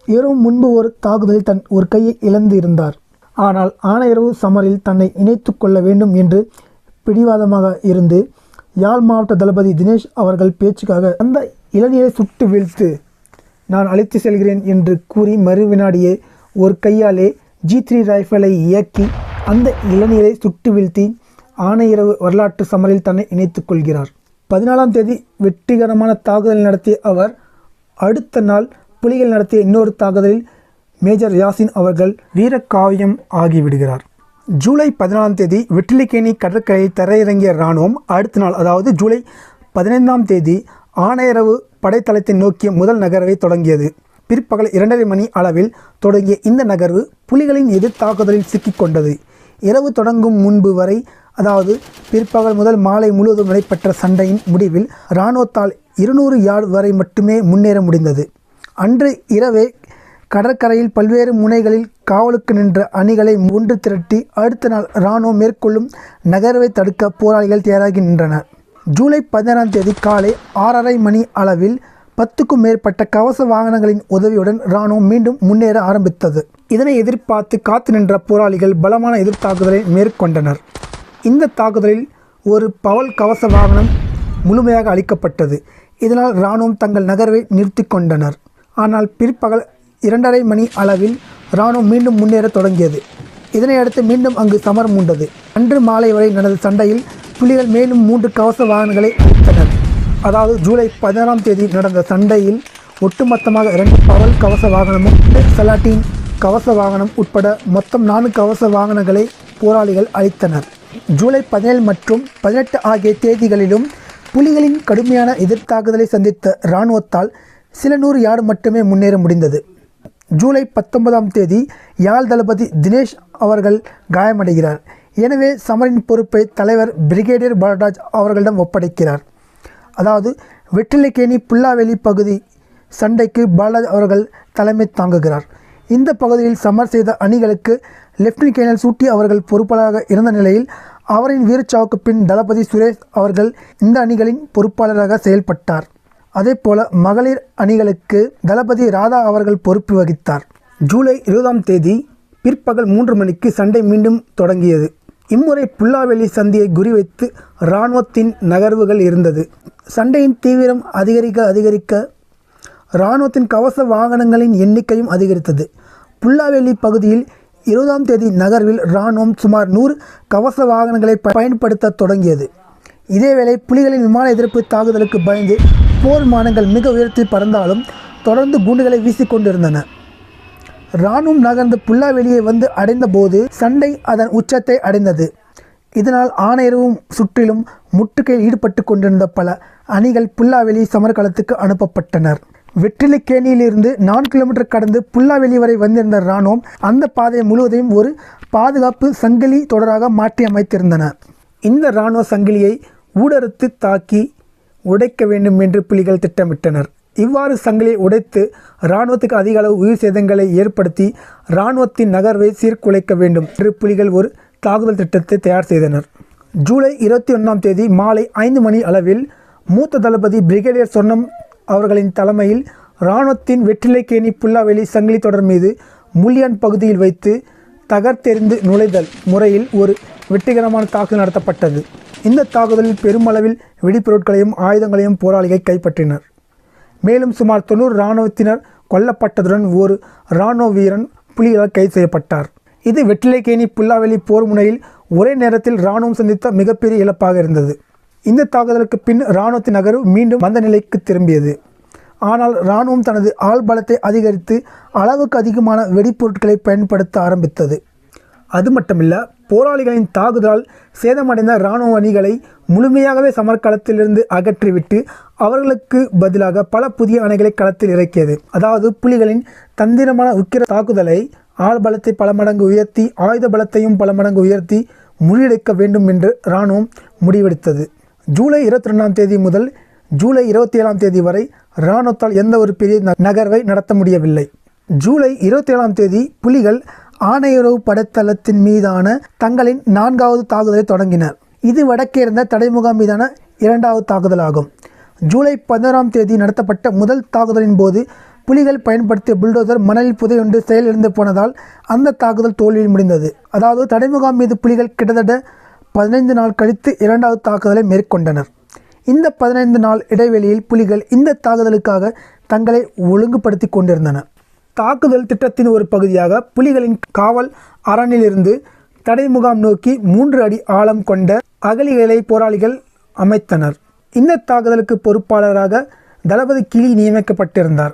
இரவு முன்பு ஒரு தாக்குதலில் தன் ஒரு கையை இழந்து இருந்தார். ஆனால் ஆனையரவு சமரில் தன்னை இணைத்து கொள்ள வேண்டும் என்று பிடிவாதமாக இருந்து யாழ் மாவட்ட தளபதி தினேஷ் அவர்கள் பேச்சுக்காக அந்த இளைஞரை சுட்டு வீழ்த்து நான் அழைத்து செல்கிறேன் என்று கூறி மறுவினாடியே ஒரு கையாலே G3 ரைஃபிளை இயக்கி அந்த இளைஞரை சுட்டு வீழ்த்தி ஆனையரவு வரலாற்று சமரில் தன்னை இணைத்துக் கொள்கிறார். 14ஆம் தேதி வெற்றிகரமான தாக்குதல் நடத்திய அவர் அடுத்த நாள் புலிகள் நடத்திய இன்னொரு தாக்குதலில் மேஜர் யாசின் அவர்கள் வீரக்காவியம் ஆகிவிடுகிறார். ஜூலை 14ஆம் தேதி வெற்றிலைக்கேணி கடற்கரையில் தரையிறங்கிய இராணுவம் அடுத்த நாள், அதாவது ஜூலை 15ஆம் தேதி ஆனையரவு படைத்தளத்தை நோக்கிய முதல் நகர்வை தொடங்கியது. பிற்பகல் 2:30 மணி அளவில் தொடங்கிய இந்த நகர்வு புலிகளின் எதிர் தாக்குதலில் சிக்கிக்கொண்டது. இரவு தொடங்கும் முன்பு வரை, அதாவது பிற்பகல் முதல் மாலை முழுவதும் நடைபெற்ற சண்டையின் முடிவில் இராணுவத்தால் 200 யார்டு வரை மட்டுமே முன்னேற முடிந்தது. அன்று இரவே கடற்கரையில் பல்வேறு முனைகளில் காவலுக்கு நின்ற அணிகளை ஒன்று திரட்டி அடுத்த நாள் இராணுவம் மேற்கொள்ளும் நகர்வை தடுக்க போராளிகள் தயாராகி நின்றனர். ஜூலை 16ஆம் தேதி காலை 6:30 மணி அளவில் 10க்கும் மேற்பட்ட கவச வாகனங்களின் உதவியுடன் இராணுவம் மீண்டும் முன்னேற ஆரம்பித்தது. இதனை எதிர்பார்த்து காத்து நின்ற போராளிகள் பலமான எதிர்த்தாக்குதலை மேற்கொண்டனர். இந்த தாக்குதலில் ஒரு பவல் கவச வாகனம் முழுமையாக அளிக்கப்பட்டது. இதனால் இராணுவம் தங்கள் நகர்வை நிறுத்தி கொண்டனர். ஆனால் பிற்பகல் 2:30 மணி அளவில் இராணுவம் மீண்டும் முன்னேற தொடங்கியது. இதனையடுத்து மீண்டும் அங்கு சமர் மூண்டது. அன்று மாலை வரை நடந்த சண்டையில் புலிகள் மேலும் 3 கவச வாகனங்களை அளித்தனர். அதாவது ஜூலை 16ஆம் தேதி நடந்த சண்டையில் ஒட்டுமொத்தமாக 2 பவல் கவச வாகனமும் சலாட்டின் கவச வாகனம் உட்பட மொத்தம் 4 கவச வாகனங்களை போராளிகள் அளித்தனர். ஜூலை 17 மற்றும் 18 ஆகிய தேதிகளிலும் புலிகளின் கடுமையான எதிர்த்தாக்குதலை சந்தித்த இராணுவத்தால் சில 100 யார்டு மட்டுமே முன்னேற முடிந்தது. ஜூலை 19ஆம் தேதி யாழ் தளபதி தினேஷ் அவர்கள் காயமடைகிறார். எனவே சமரின் பொறுப்பை தலைவர் பிரிகேடியர் பாலராஜ் அவர்களிடம் ஒப்படைக்கிறார். அதாவது வெற்றிலைக்கேணி புல்லாவெளி பகுதி சண்டைக்கு பாலராஜ் அவர்கள் தலைமை தாங்குகிறார். இந்த பகுதியில் சமர் செய்த அணிகளுக்கு லெப்டினன்ட் கேர்னல் சூட்டி அவர்கள் பொறுப்பாளராக இருந்த நிலையில் அவரின் வீரச்சாவுக்கு பின் தளபதி சுரேஷ் அவர்கள் இந்த அணிகளின் பொறுப்பாளராக செயல்பட்டார். அதேபோல மகளிர் அணிகளுக்கு தளபதி ராதா அவர்கள் பொறுப்பு வகித்தார். ஜூலை 20ஆம் தேதி பிற்பகல் 3 மணிக்கு சண்டை மீண்டும் தொடங்கியது. இம்முறை புல்லாவெளி சந்தியை குறிவைத்து இராணுவத்தின் நகர்வுகள் இருந்தது. சண்டையின் தீவிரம் அதிகரிக்க இராணுவத்தின் கவச வாகனங்களின் எண்ணிக்கையும் அதிகரித்தது. புல்லாவெளி பகுதியில் 20ஆம் தேதி நகர்வில் இராணுவம் சுமார் 100 கவச வாகனங்களை பயன்படுத்த தொடங்கியது. இதேவேளை புலிகளின் விமான எதிர்ப்பு தாக்குதலுக்கு பயந்து போர் விமானங்கள் மிக உயரத்தில் பறந்தாலும் தொடர்ந்து குண்டுகளை வீசிக்கொண்டிருந்தன. இராணுவம் நகர்ந்து புல்லாவெளியை வந்து அடைந்த போது சண்டை அதன் உச்சத்தை அடைந்தது. இதனால் ஆனையரவும் சுற்றிலும் முற்றுகையில் ஈடுபட்டு கொண்டிருந்த பல அணிகள் புல்லாவெளி சமர்களத்துக்கு அனுப்பப்பட்டனர். வெற்றிலைக்கேணியிலிருந்து 4 கிலோமீட்டர் கடந்து புல்லாவெளி வரை வந்திருந்த இராணுவம் அந்த பாதையை முழுவதையும் ஒரு பாதுகாப்பு சங்கிலி தொடராக மாற்றி அமைத்திருந்தன. இந்த இராணுவ சங்கிலியை ஊடறுத்து தாக்கி உடைக்க வேண்டும் என்று புலிகள் திட்டமிட்டனர். இவ்வாறு சங்கிலியை உடைத்து இராணுவத்துக்கு அதிக அளவு உயிர் சேதங்களை ஏற்படுத்தி இராணுவத்தின் நகர்வை சீர்குலைக்க வேண்டும் என்று புலிகள் ஒரு தாக்குதல் திட்டத்தை தயார் செய்தனர். ஜூலை 21ஆம் தேதி மாலை 5 மணி அளவில் மூத்த தளபதி பிரிகேடியர் சொர்ணம் அவர்களின் தலைமையில் இராணுவத்தின் வெற்றிலைக்கேணி புல்லாவெளி சங்கிலி தொடர் மீது முள்ளியான் பகுதியில் வைத்து தகர்த்தெறிந்து நுழைதல் முறையில் ஒரு வெற்றிகரமான தாக்குதல் நடத்தப்பட்டது. இந்த தாக்குதலில் பெருமளவில் வெடிப்பொருட்களையும் ஆயுதங்களையும் போராளிகள் கைப்பற்றினர். மேலும் சுமார் 90 இராணுவத்தினர் கொல்லப்பட்டதுடன் ஒரு இராணுவ வீரன் புலிகளால் கைது செய்யப்பட்டார். இது வெற்றிலைக்கேணி புல்லாவெளி போர் முனையில் ஒரே நேரத்தில் இராணுவம் சந்தித்த மிகப்பெரிய இழப்பாக இருந்தது. இந்த தாக்குதலுக்கு பின் இராணுவத்தின் நகர்வு மீண்டும் வந்த நிலைக்கு திரும்பியது. ஆனால் இராணுவம் தனது ஆள் பலத்தை அதிகரித்து அளவுக்கு அதிகமான வெடிப்பொருட்களை பயன்படுத்த ஆரம்பித்தது. அது மட்டுமில்ல, போராளிகளின் தாக்குதலால் சேதமடைந்த இராணுவ அணிகளை முழுமையாகவே சமர்க்களத்திலிருந்து அகற்றிவிட்டு அவர்களுக்கு பதிலாக பல புதிய அணைகளை களத்தில் இறக்கியது. அதாவது புலிகளின் தந்திரமான உக்கிர தாக்குதலை ஆள் பலத்தை பல மடங்கு உயர்த்தி ஆயுத பலத்தையும் பல மடங்கு உயர்த்தி முறியடிக்க வேண்டும் என்று இராணுவம் முடிவெடுத்தது. ஜூலை 22ஆம் தேதி முதல் ஜூலை 27ஆம் தேதி வரை இராணுவத்தால் எந்த ஒரு பெரிய நகர்வை நடத்த முடியவில்லை. ஜூலை 27ஆம் தேதி புலிகள் ஆணையுறவு படைத்தளத்தின் மீதான தங்களின் 4வது தாக்குதலை தொடங்கினர். இது வடக்கே இருந்த தடைமுகாம் மீதான 2வது தாக்குதலாகும். ஜூலை 11ஆம் தேதி நடத்தப்பட்ட முதல் தாக்குதலின் போது புலிகள் பயன்படுத்திய புல்டோசர் மணலில் புதையுண்டு செயலிழந்து போனதால் அந்த தாக்குதல் தோல்வியில் முடிந்தது. அதாவது தடைமுகாம் மீது புலிகள் கிட்டத்தட்ட 15 நாள் கழித்து 2வது தாக்குதலை மேற்கொண்டனர். இந்த 15 நாள் இடைவெளியில் புலிகள் இந்த தாக்குதலுக்காக தங்களை ஒழுங்குபடுத்தி கொண்டிருந்தனர். தாக்குதல் திட்டத்தின் ஒரு பகுதியாக புலிகளின் காவல் அரணிலிருந்து தடைமுகாம் நோக்கி 3 அடி ஆழம் கொண்ட அகழிகளை போராளிகள் அமைத்தனர். இந்த தாக்குதலுக்கு பொறுப்பாளராக தளபதி கிளி நியமிக்கப்பட்டிருந்தார்.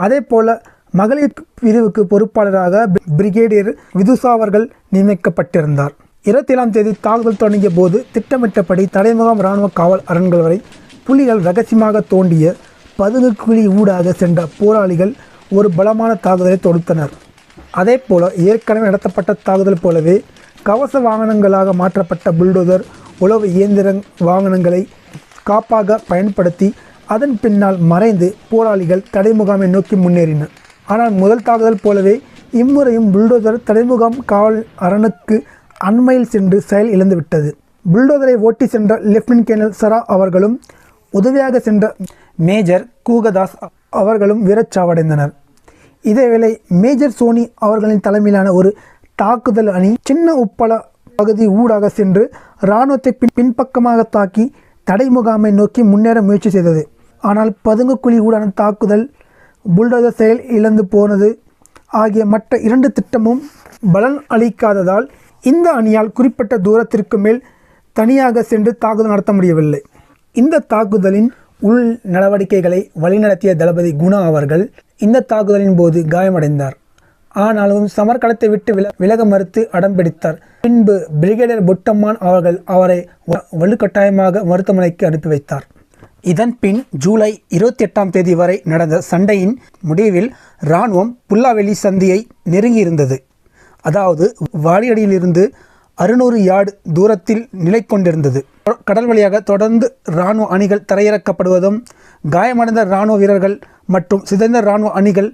அதே போல மகளிர் பிரிவுக்கு பொறுப்பாளராக பிரிகேடியர் விதுசா அவர்கள் நியமிக்கப்பட்டிருந்தார். 27ஆம் தேதி தாக்குதல் தொடங்கிய போது திட்டமிட்டபடி தடைமுகாம் இராணுவ காவல் அரண்கள் வரை புலிகள் ரகசியமாக தோண்டிய பதுங்கு குழி ஊடாக சென்ற போராளிகள் ஒரு பலமான தாக்குதலை தொடுத்தனர். அதே போல ஏற்கனவே நடத்தப்பட்ட தாக்குதல் போலவே கவச வாகனங்களாக மாற்றப்பட்ட புல்டோசர் உளவு இயந்திர வாகனங்களை காப்பாக பயன்படுத்தி அதன் பின்னால் மறைந்து போராளிகள் தடைமுகாமை நோக்கி முன்னேறினர். ஆனால் முதல் தாக்குதல் போலவே இம்முறையும் புல்டோசர் தடைமுகாம் காவல் அரணுக்கு அண்மையில் சென்று செயல் இழந்துவிட்டது. புல்டோசரை ஓட்டி சென்ற லெப்டினன்ட் கேர்னல் சரா அவர்களும் உதவியாக சென்ற மேஜர் கூகதாஸ் அவர்களும் வீரச்சாவடைந்தனர். இதேவேளை மேஜர் சோனி அவர்களின் தலைமையிலான ஒரு தாக்குதல் அணி சின்ன உப்பள பகுதி ஊடாக சென்று இராணுவத்தை பின்பக்கமாக தாக்கி தடைமுகாமை நோக்கி முன்னேற முயற்சி செய்தது. ஆனால் பதுங்குக்குழி ஊடான தாக்குதல், புல்டோசர் செயல் இழந்து போனது ஆகிய மற்ற 2 திட்டமும் பலன் அளிக்காததால் இந்த அணியால் குறிப்பிட்ட தூரத்திற்கு மேல் தனியாக சென்று தாக்குதல் நடத்த முடியவில்லை. இந்த தாக்குதலின் உள் நடவடிக்கைகளை வழிநடத்திய தளபதி குணா அவர்கள் இந்த தாக்குதலின் போது காயமடைந்தார். ஆனாலும் சமர்க்களத்தை விட்டு விலக மறுத்து அடம்பிடித்தார். பின்பு பிரிகேடியர் பொட்டம்மான் அவர்கள் அவரை வலுக்கட்டாயமாக மருத்துவமனைக்கு அனுப்பி வைத்தார். இதன் பின் ஜூலை 28ஆம் தேதி வரை நடந்த சண்டையின் முடிவில் இராணுவம் புல்லாவெளி சந்தியை நெருங்கியிருந்தது. அதாவது வாடியடியிலிருந்து 600 யார்டு தூரத்தில் நிலை கொண்டிருந்தது. கடல் வழியாக தொடர்ந்து இராணுவ அணிகள் தரையிறக்கப்படுவதும் காயமடைந்த இராணுவ வீரர்கள் மற்றும் சிதைந்த இராணுவ அணிகள்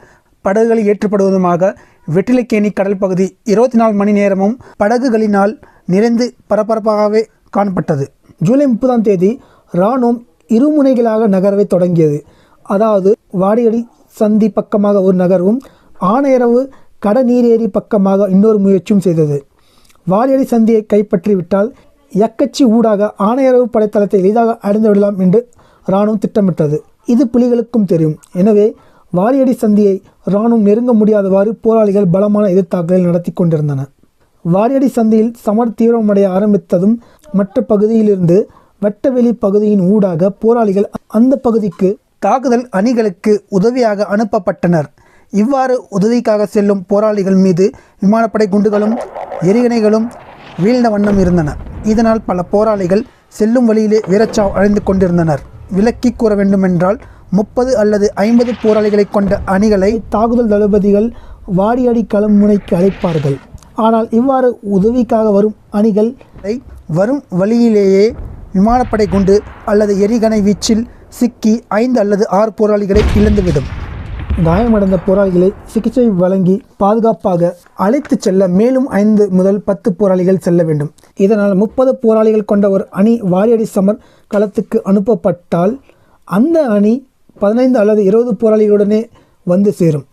படகுகளில் ஏற்றப்படுவதுமாக வெற்றிலைக்கேணி கடல் பகுதி 24 மணி நேரமும் படகுகளினால் நிறைந்து பரபரப்பாகவே காணப்பட்டது. ஜூலை 30ஆம் தேதி இராணுவம் இருமுனைகளாக நகர்வை தொடங்கியது. அதாவது வாடியடி சந்தி பக்கமாக ஒரு நகர்வும் ஆணையரவு கடநீரேரி பக்கமாக இன்னொரு முயற்சியும் செய்தது. வாடியடி சந்தியை கைப்பற்றிவிட்டால் யக்கச்சி ஊடாக ஆணையரவு படைத்தளத்தை எளிதாக அடைந்து விடலாம் என்று இராணுவம் திட்டமிட்டது. இது புலிகளுக்கும் தெரியும். எனவே வாடியடி சந்தியை இராணுவம் நெருங்க முடியாதவாறு போராளிகள் பலமான எதிர்த்தாக்குதல் நடத்தி கொண்டிருந்தனர். வாடியடி சந்தியில் சமர் தீவிரமடைய ஆரம்பித்ததும் மற்ற பகுதியிலிருந்து வெட்டவெளி பகுதியின் ஊடாக போராளிகள் அந்த பகுதிக்கு தாக்குதல் அணிகளுக்கு உதவியாக அனுப்பப்பட்டனர். இவ்வாறு உதவிக்காக செல்லும் போராளிகள் மீது விமானப்படை குண்டுகளும் எரிகணைகளும் வீழ்ந்த வண்ணம் இருந்தன. இதனால் பல போராளிகள் செல்லும் வழியிலே வீரச்சாவு அடைந்து கொண்டிருந்தனர். விலக்கி கூற வேண்டுமென்றால் 30 அல்லது 50 போராளிகளை கொண்ட அணிகளை தாக்குதல் தளபதிகள் வாடியடி களம் முனைக்கு அழைப்பார்கள். ஆனால் இவ்வாறு உதவிக்காக வரும் அணிகள் வரும் வழியிலேயே விமானப்படை குண்டு அல்லது எரிகணை வீச்சில் சிக்கி 5 அல்லது 6 போராளிகளை இழந்துவிடும். காயமடைந்த போராளிகளை சிகிச்சை வழங்கி பாதுகாப்பாக அழைத்து செல்ல மேலும் 5 முதல் 10 போராளிகள் செல்ல வேண்டும். இதனால் 30 போராளிகள் கொண்ட ஒரு அணி வாடியடி சமர் களத்துக்கு அனுப்பப்பட்டால் அந்த அணி 15 அல்லது 20 போராளிகளுடனே வந்து சேரும்.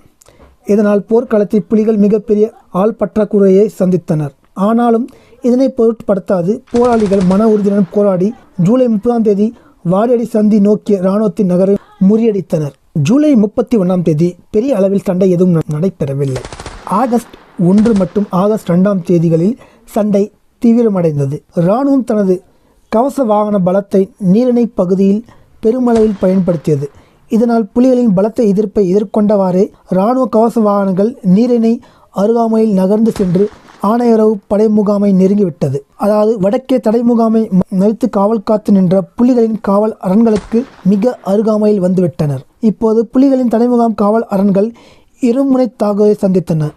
இதனால் போர்க்களத்தில் புலிகள் மிகப்பெரிய ஆள் பற்றாக்குறையை சந்தித்தனர். ஆனாலும் இதனை பொருட்படுத்தாது போராளிகள் மன உறுதியுடன் போராடி ஜூலை 30ஆம் தேதி வாடியடி சந்தி நோக்கிய இராணுவத்தின் நகரை முறியடித்தனர். ஜூலை 31ஆம் தேதி பெரிய அளவில் சண்டை எதுவும் நடைபெறவில்லை. ஆகஸ்ட் 1 மற்றும் ஆகஸ்ட் 2ஆம் தேதிகளில் சண்டை தீவிரமடைந்தது. இராணுவம் தனது கவச வாகன பலத்தை நீரிணை பகுதியில் பெருமளவில் பயன்படுத்தியது. இதனால் புலிகளின் பலத்தை எதிர்ப்பை எதிர்கொண்டவாறே இராணுவ கவச வாகனங்கள் நீரிணை அருகாமையில் நகர்ந்து சென்று ஆணையரவு படை முகாமை நெருங்கிவிட்டது. அதாவது வடக்கே தடை முகாமை மறித்து காவல் காத்து நின்ற புலிகளின் காவல் அரண்களுக்கு மிக அருகாமையில் வந்துவிட்டனர். இப்போது புலிகளின் தடைமுகாம் காவல் அரண்கள் இருமுனை தாக்குதலை சந்தித்தன.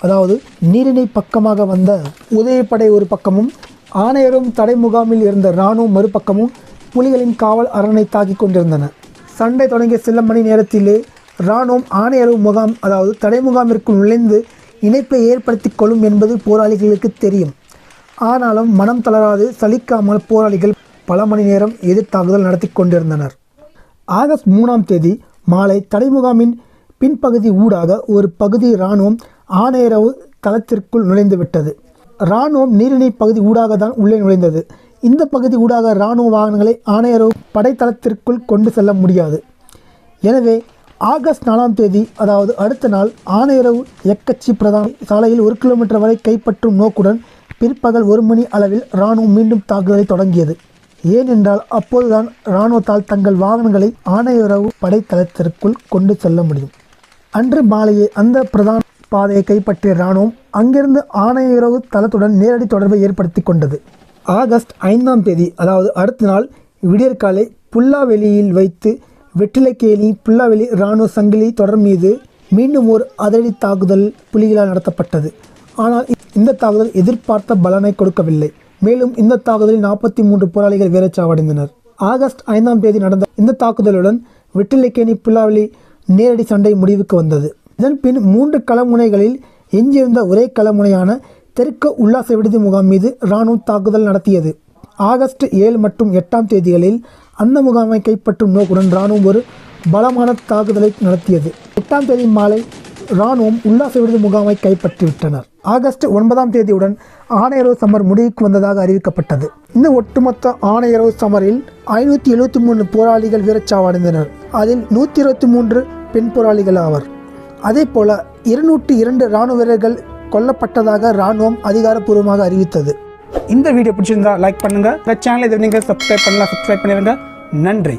அதாவது நீரிணை பக்கமாக வந்த உதவிப்படை ஒரு பக்கமும் ஆணையரும் தடை முகாமில் இருந்த இராணுவம் மறுபக்கமும் புலிகளின் காவல் அரணை தாக்கி கொண்டிருந்தன. சண்டை தொடங்கிய சில மணி நேரத்திலே இராணுவம் ஆணையரவு முகாம் அதாவது தடை முகாமிற்குள் நுழைந்து இணைப்பை ஏற்படுத்தி கொள்ளும் என்பது போராளிகளுக்கு தெரியும். ஆனாலும் மனம் தளராது சலிக்காமல் போராளிகள் பல மணி நேரம் எதிர்த்தாக்குதல் நடத்தி கொண்டிருந்தனர். ஆகஸ்ட் 3ஆம் தேதி மாலை தடை முகாமின் பின்பகுதி ஊடாக ஒரு பகுதி இராணுவம் ஆணையரவு தளத்திற்குள் நுழைந்து விட்டது. இராணுவம் நீரிணை பகுதி ஊடாக தான் உள்ளே நுழைந்தது. இந்த பகுதி ஊடாக இராணுவ வாகனங்களை ஆணையரவு படைத்தளத்திற்குள் கொண்டு செல்ல முடியாது. எனவே ஆகஸ்ட் 4ஆம் தேதி அதாவது அடுத்த நாள் ஆணையரவு எக்கச்சி பிரதான சாலையில் 1 கிலோமீட்டர் வரை கைப்பற்றும் நோக்குடன் பிற்பகல் 1 மணி அளவில் இராணுவம் மீண்டும் தாக்குதலை தொடங்கியது. ஏனென்றால் அப்போதுதான் இராணுவத்தால் தங்கள் வாகனங்களை ஆணையரவு படைத்தளத்திற்குள் கொண்டு செல்ல முடியும். அன்று மாலையே அந்த பிரதான பாதையை கைப்பற்றிய இராணுவம் அங்கிருந்து ஆணையரவு தளத்துடன் நேரடி தொடர்பை ஏற்படுத்தி கொண்டது. ஆகஸ்ட் 5ஆம் தேதி அதாவது அடுத்த நாள் விடியற்காலை புல்லாவெளியில் வைத்து வெற்றிலைக்கேணி புல்லாவெளி இராணுவ சங்கிலி தொடர் மீது மீண்டும் ஒரு அதிரடி தாக்குதல் புலிகளால் நடத்தப்பட்டது. ஆனால் இந்த தாக்குதல் எதிர்பார்த்த பலனை கொடுக்கவில்லை. மேலும் இந்த தாக்குதலில் 43 போராளிகள் வீரச்சாவடைந்தனர். ஆகஸ்ட் 5ஆம் தேதி நடந்த இந்த தாக்குதலுடன் வெற்றிலைக்கேணி புல்லாவெளி நேரடி சண்டை முடிவுக்கு வந்தது. இதன் பின் 3 களமுனைகளில் எஞ்சியிருந்த ஒரே களமுனையான தெற்கு உல்லாச விடுதி முகாம் மீது இராணுவம் தாக்குதல் நடத்தியது. ஆகஸ்ட் 7 மற்றும் 8ஆம் தேதிகளில் அந்த முகாமை கைப்பற்றும் நோக்குடன் இராணுவம் ஒரு பலமான தாக்குதலை நடத்தியது. 8ஆம் தேதி மாலை இராணுவம் உல்லாச விடுதி முகாமை கைப்பற்றிவிட்டனர். ஆகஸ்ட் 9ஆம் தேதியுடன் ஆணையரவு சமர் முடிவுக்கு வந்ததாக அறிவிக்கப்பட்டது. இந்த ஒட்டுமொத்த ஆணையரவு சமரில் 573 போராளிகள் வீரச்சாவடைந்தனர். அதில் 123 பெண் போராளிகள் ஆவர். அதே போல 202 இராணுவ வீரர்கள் கொல்லப்பட்டதாக இராணுவம் அதிகாரப்பூர்வமாக அறிவித்தது. இந்த வீடியோ பிடிச்சிருந்தா லைக் பண்ணுங்க. இந்த சேனலை இதை நீங்கள் சப்ஸ்கிரைப் பண்ணிடுங்க. நன்றி.